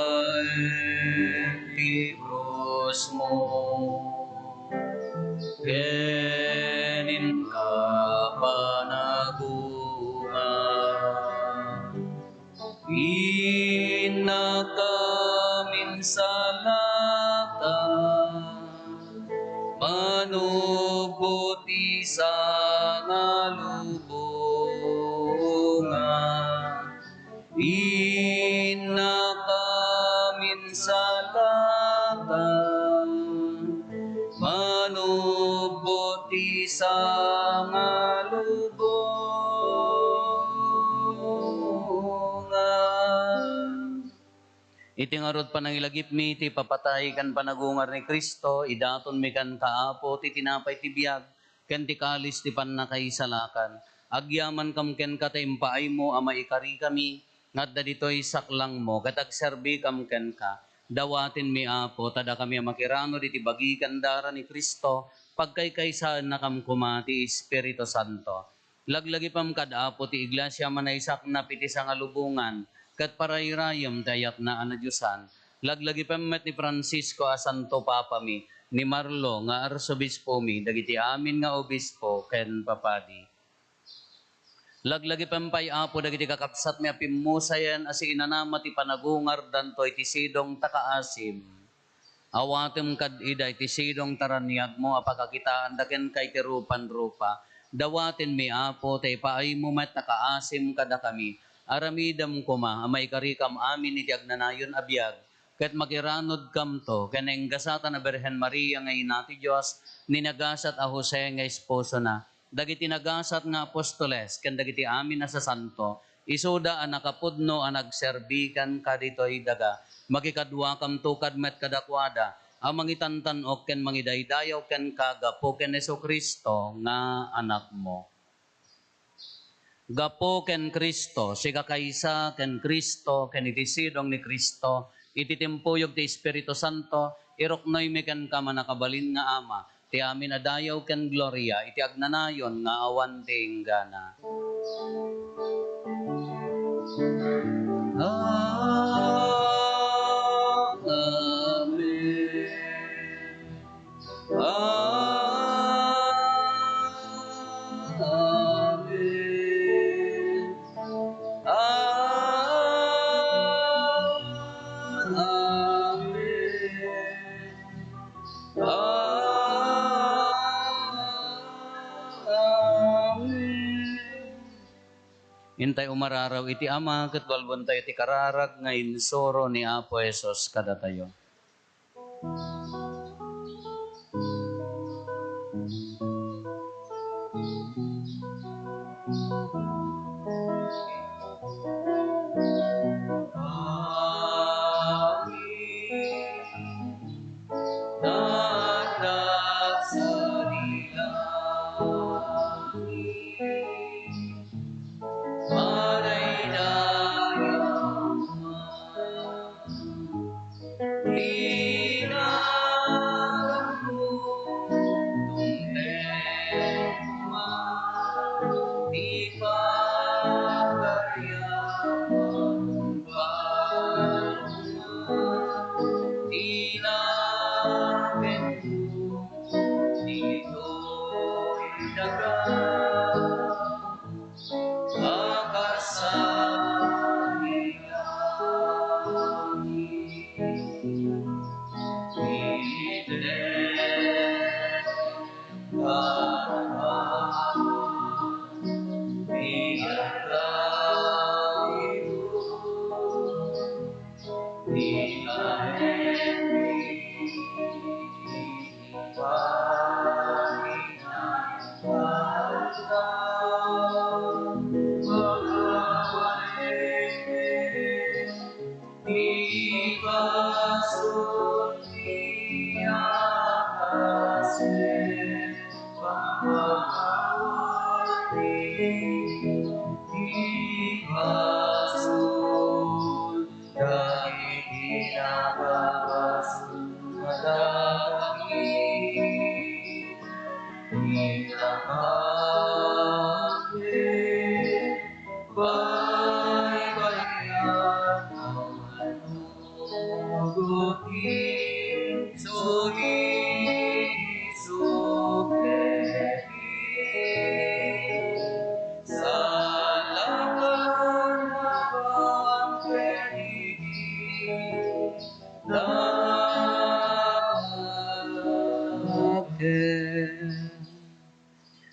ti krus mo, kenin ka panagungan. Inakaminsalatan, manubuti sa ngalubungan. Inakaminsalatan, manubuti sa ngalubungan. Iti ngarod panangilagip mi, ti papatay kan panagungar ni Kristo, idaton mi kan kaapo, ti tinapay ti biyag, ken ti kalis ti pannakaisalakan. Agyaman kam ken kataimpaay mo, ama ikari kami, ngadda ditoy saklang mo, katagserbi kam ken ka. Dawatin mi apo, tada kami makirano, diti bagi kandara ni Kristo, pagkaykaysaan na kam kumati, Espiritu Santo. Laglagi pam kadapo ti iglesia manaysak na piti sa ngalubungan, kat parayrayam dayat na anadyusan. Laglagi pamet ni Francisco a Santo Papa mi, ni Marlo nga arsobispo mi, dagiti amin nga obispo ken papadi. Laglagi pampay apo dagiti kakabsat mi apimusayan asi inanama ti panagungar dantoy ti sidong takaasim. Awatem kad ida iti sidong taraniag mo apakakitaan daken kay ti rupan-rupa. Dawatin mi apo tay paay mo met nakaasim kada kami. Aramidam kuma amay karikam amin iti agnanayon abiyag. Ket makiranod kam to ken enggasatan na Birhen Maria nga ina ti Dios ninagasat a Jose nga esposo na. Dagiti nagasat nga apostoles ken dagiti amin na sa santo. Isuda a nakapudno a nagserbikan kaditoy daga. Makikadwa kam tukad met kadakwada. Ang mangitantan o ken mangidaydayaw ken kagapo ken Jesucristo nga anak mo. Gapo ken Kristo, siga kaysa ken Kristo, ken itisidong ni Kristo, ititimpuyog ti Espiritu Santo, iroknoy mi ken kamanakabalin nga ama, ti amin adayaw ken gloria, iti agnanayon nga awan ti inggana. Intay umararaw iti ama, ket walbon tayo iti kararag nga insuro ni Apo Esos kada tayo.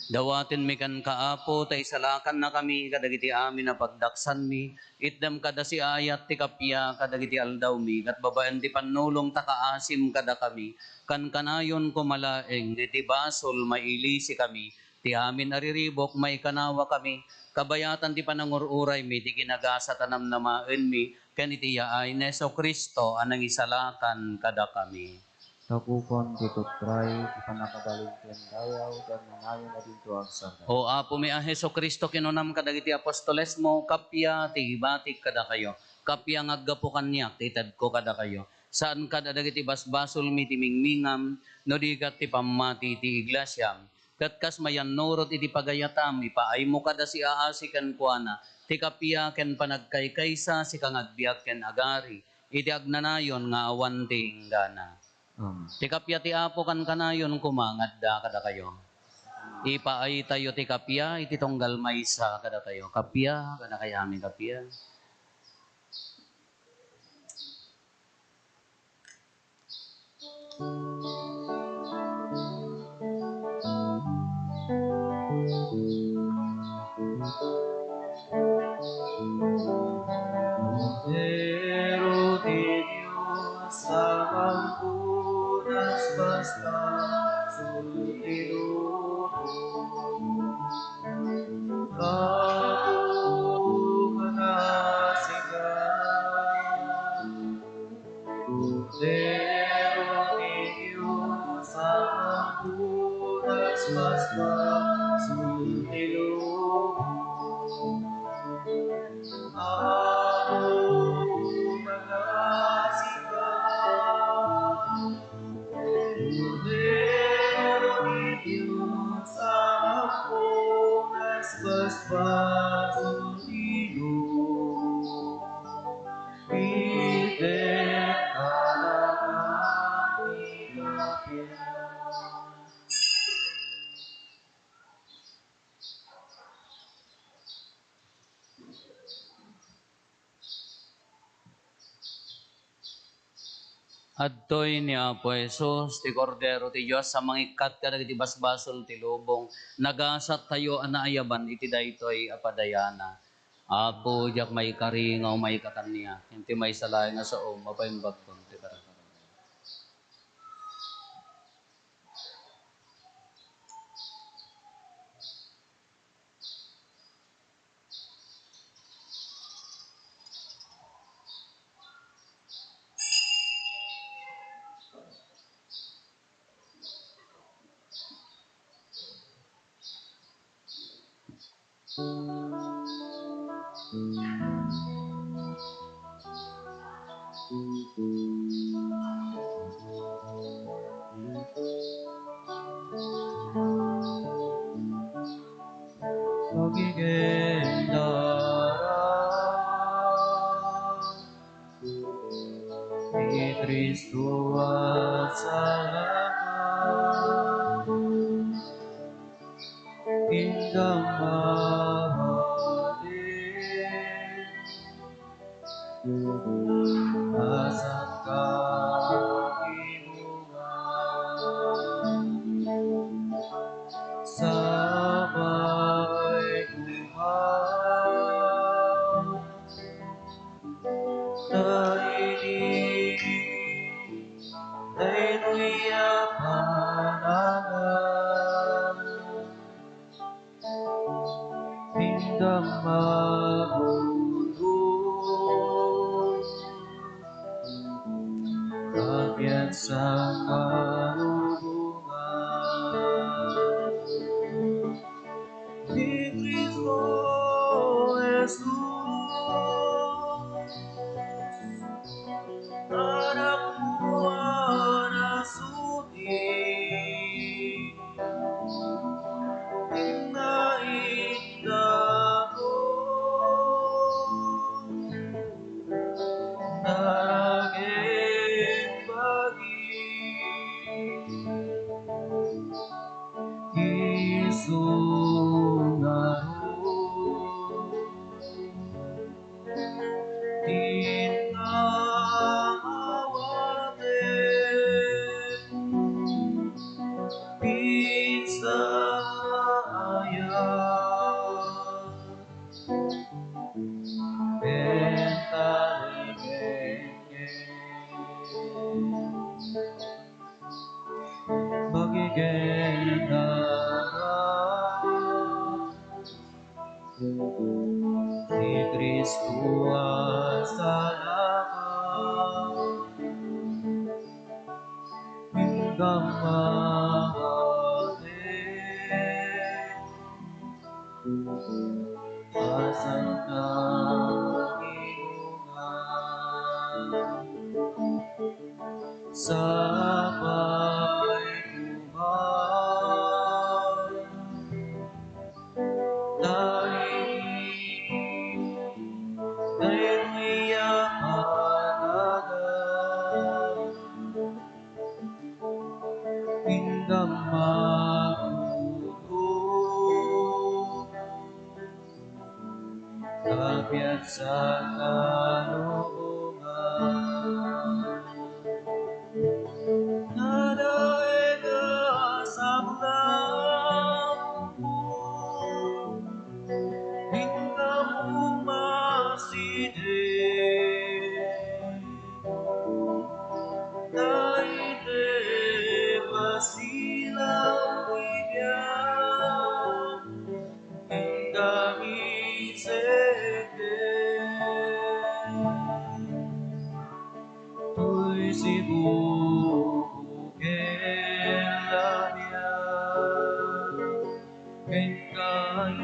Dawatin mi kan kaapo, tay salakan na kami, kadagiti amin na pagdaksan mi, itdam kada si ayat ti kapya, kadagiti aldaw mi, kat babaen ti panulong takaasim kada kami, kan kanayon ko malaeng, iti basol mailisi kami, Ti amin ariribok may kanawa kami, kabayatan ti panangururay mi, ti ginagasa tanam namaen mi, ken iti yaay Neso Kristo anang isalakan kada kami. Takupon kitutray, ipanakabalin ken dayaw, dan nangayon na dito agsagan. O Apo mi a Heso Kristo kinunam kadagiti apostoles mo, kapya ti ibatik kada kayo. Kapya ngaggapo kanyak ti ko kada kayo. Saan kada dagiti basbasol mi ti mingmingam, no di kat ti pamati ti iglesyam. Kat kas mayan nurot iti pagayatam, ipaay mo kada si aasi ken kuana. Ti kapya ken panagkaykaysa si kangagbiag ken agari. Iti agnanayon nga awan ti inggana. Ti kapya ti Apo kan kanayon kumangadda kada kayo. Ipaay tayo ti kapya, iti tonggal maysa kada tayo. Kapya, kada kaya amin kapya. Pero di Diyos sa ampunas basta sultilubo. Ako kanasigan. Pero di Diyos sa ampunas basta sultilubo. Adtoy ni Apo Jesus, ti Kordero ti Diyos, sa mangikat ka iti basbasol ti lubong, nagasat tayo anaayaban iti daytoy apadayana. Apo, diyak may karingaw, may kakanya, hindi may salay nga sa mapaimbag ko, ti karakara. Magiging darang ni Kristo at salamat, indang mahalin, asang kaibungan, sabay kumang nainig, daytoy panangan, tindang maulog, kagyat sa karubungan ni Kristo Jesus, anak mo na sudi, inda ko daragin bagi, isunaro Kristo salamat, hinggang mawali, asan ka iungan, sabay buhay, dahil iyahalaga, hinggang magulo, kabiyak sa kalooban. Nadaig sa mundo, hinggang umasidin, daide pasilaw ibyan, hinggang isipin, tuy sibukela hinggang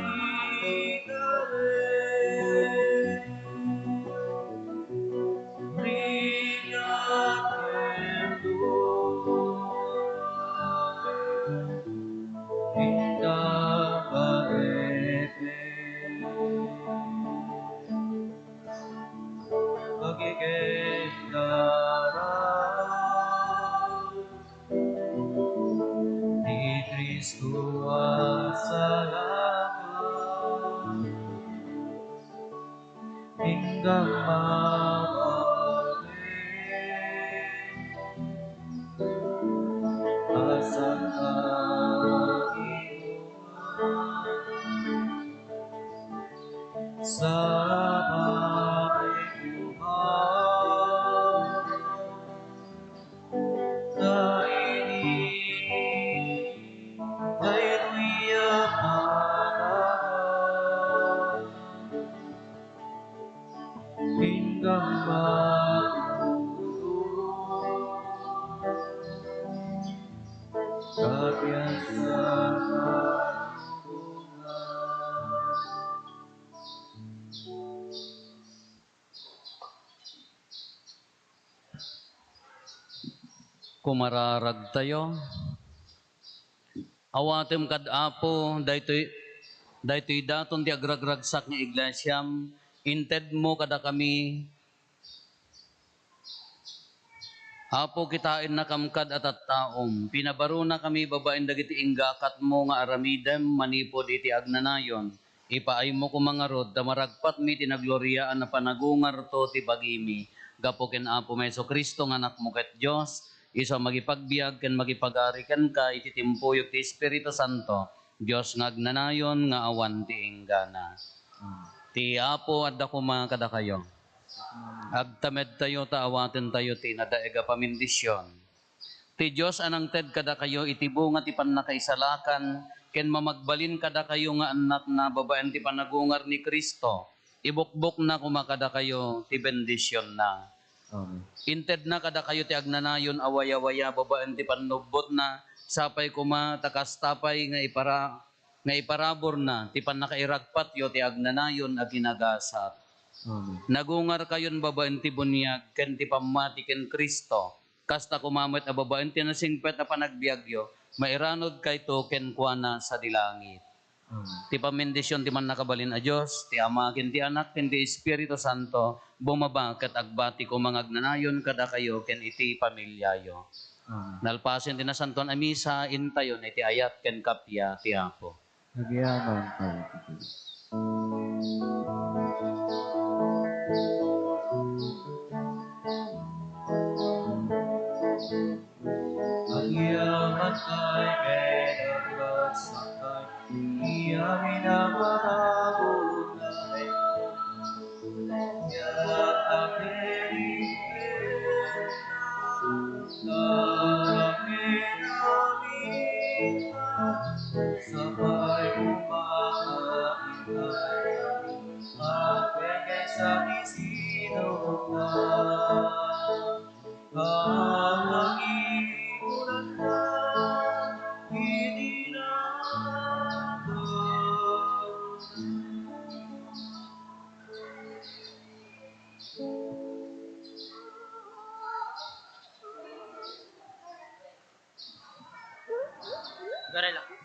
ikalik, ringat hinggang paipin, pagkikendara ni Kristo salamat, hinggang mawali, asan ka iungan, sabay buhay, dahil iyahalaga, hinggang magulo, kabiyak sa kalooban. Kumararag tayo. Awatem kad Apo, daytoy daton ti agragragsak nga iglesyam, inted mo kada kami. Apo kitain na kamkad at taom, pinabaro na kami babaen dagiti inggakat mo nga aramidem manipod iti agnanayon. Ipaay mo kumangarod, tamaragpat mi tinagloriaan na panagungar to ti bagimi. Gapoken Apo Meso Kristo nga anak mo ket Diyos, isa magipagbiag ken magipagari ken ka iti timpuyok ti Espiritu Santo. Diyos nga agnanayon nga awan ti inggana. Ti Apo adda kuma kada kayo. Agtamed tayo taawaten tayo ti nadaega pamindisyon. Ti Diyos anang ted kada kayo iti bunga ti pannakaisalakan ken mamagbalin kada kayo nga anak na babaen ti panagungar ni Kristo. Ibukbok na kumakada kayo ti bendisyon na. Amen. Inted na kada kayo ti agnanayon awaya-waya babaen ti panubot na sapay kuma takastapay nga iparabor na ti pannakairagpat yo ti agnanayon a ginagasat. Amen. Nagungar kayon babaen ti bunyag ken ti pamati ken Kristo. Kasta kumamit a babaen ti nasingpet a panagbiagyo, mairanod kay to ken kuana sa dilangit. Ti pamindisyon ti man nakabalin a Dios, ti Ama ken ti Anak ken ti Espiritu Santo, bumaba ket agbati ko mga agnanayon kada kayo ken iti pamilyayo. Nalpasen ti nasantuan a misa intayon iti ayat ken kapya ti Apo. Nagyaman tayo. Agyamat kay benagrasakay, iyamin ang maragunay, yalat akerin, darapin namin, sabay umaingay, Garela.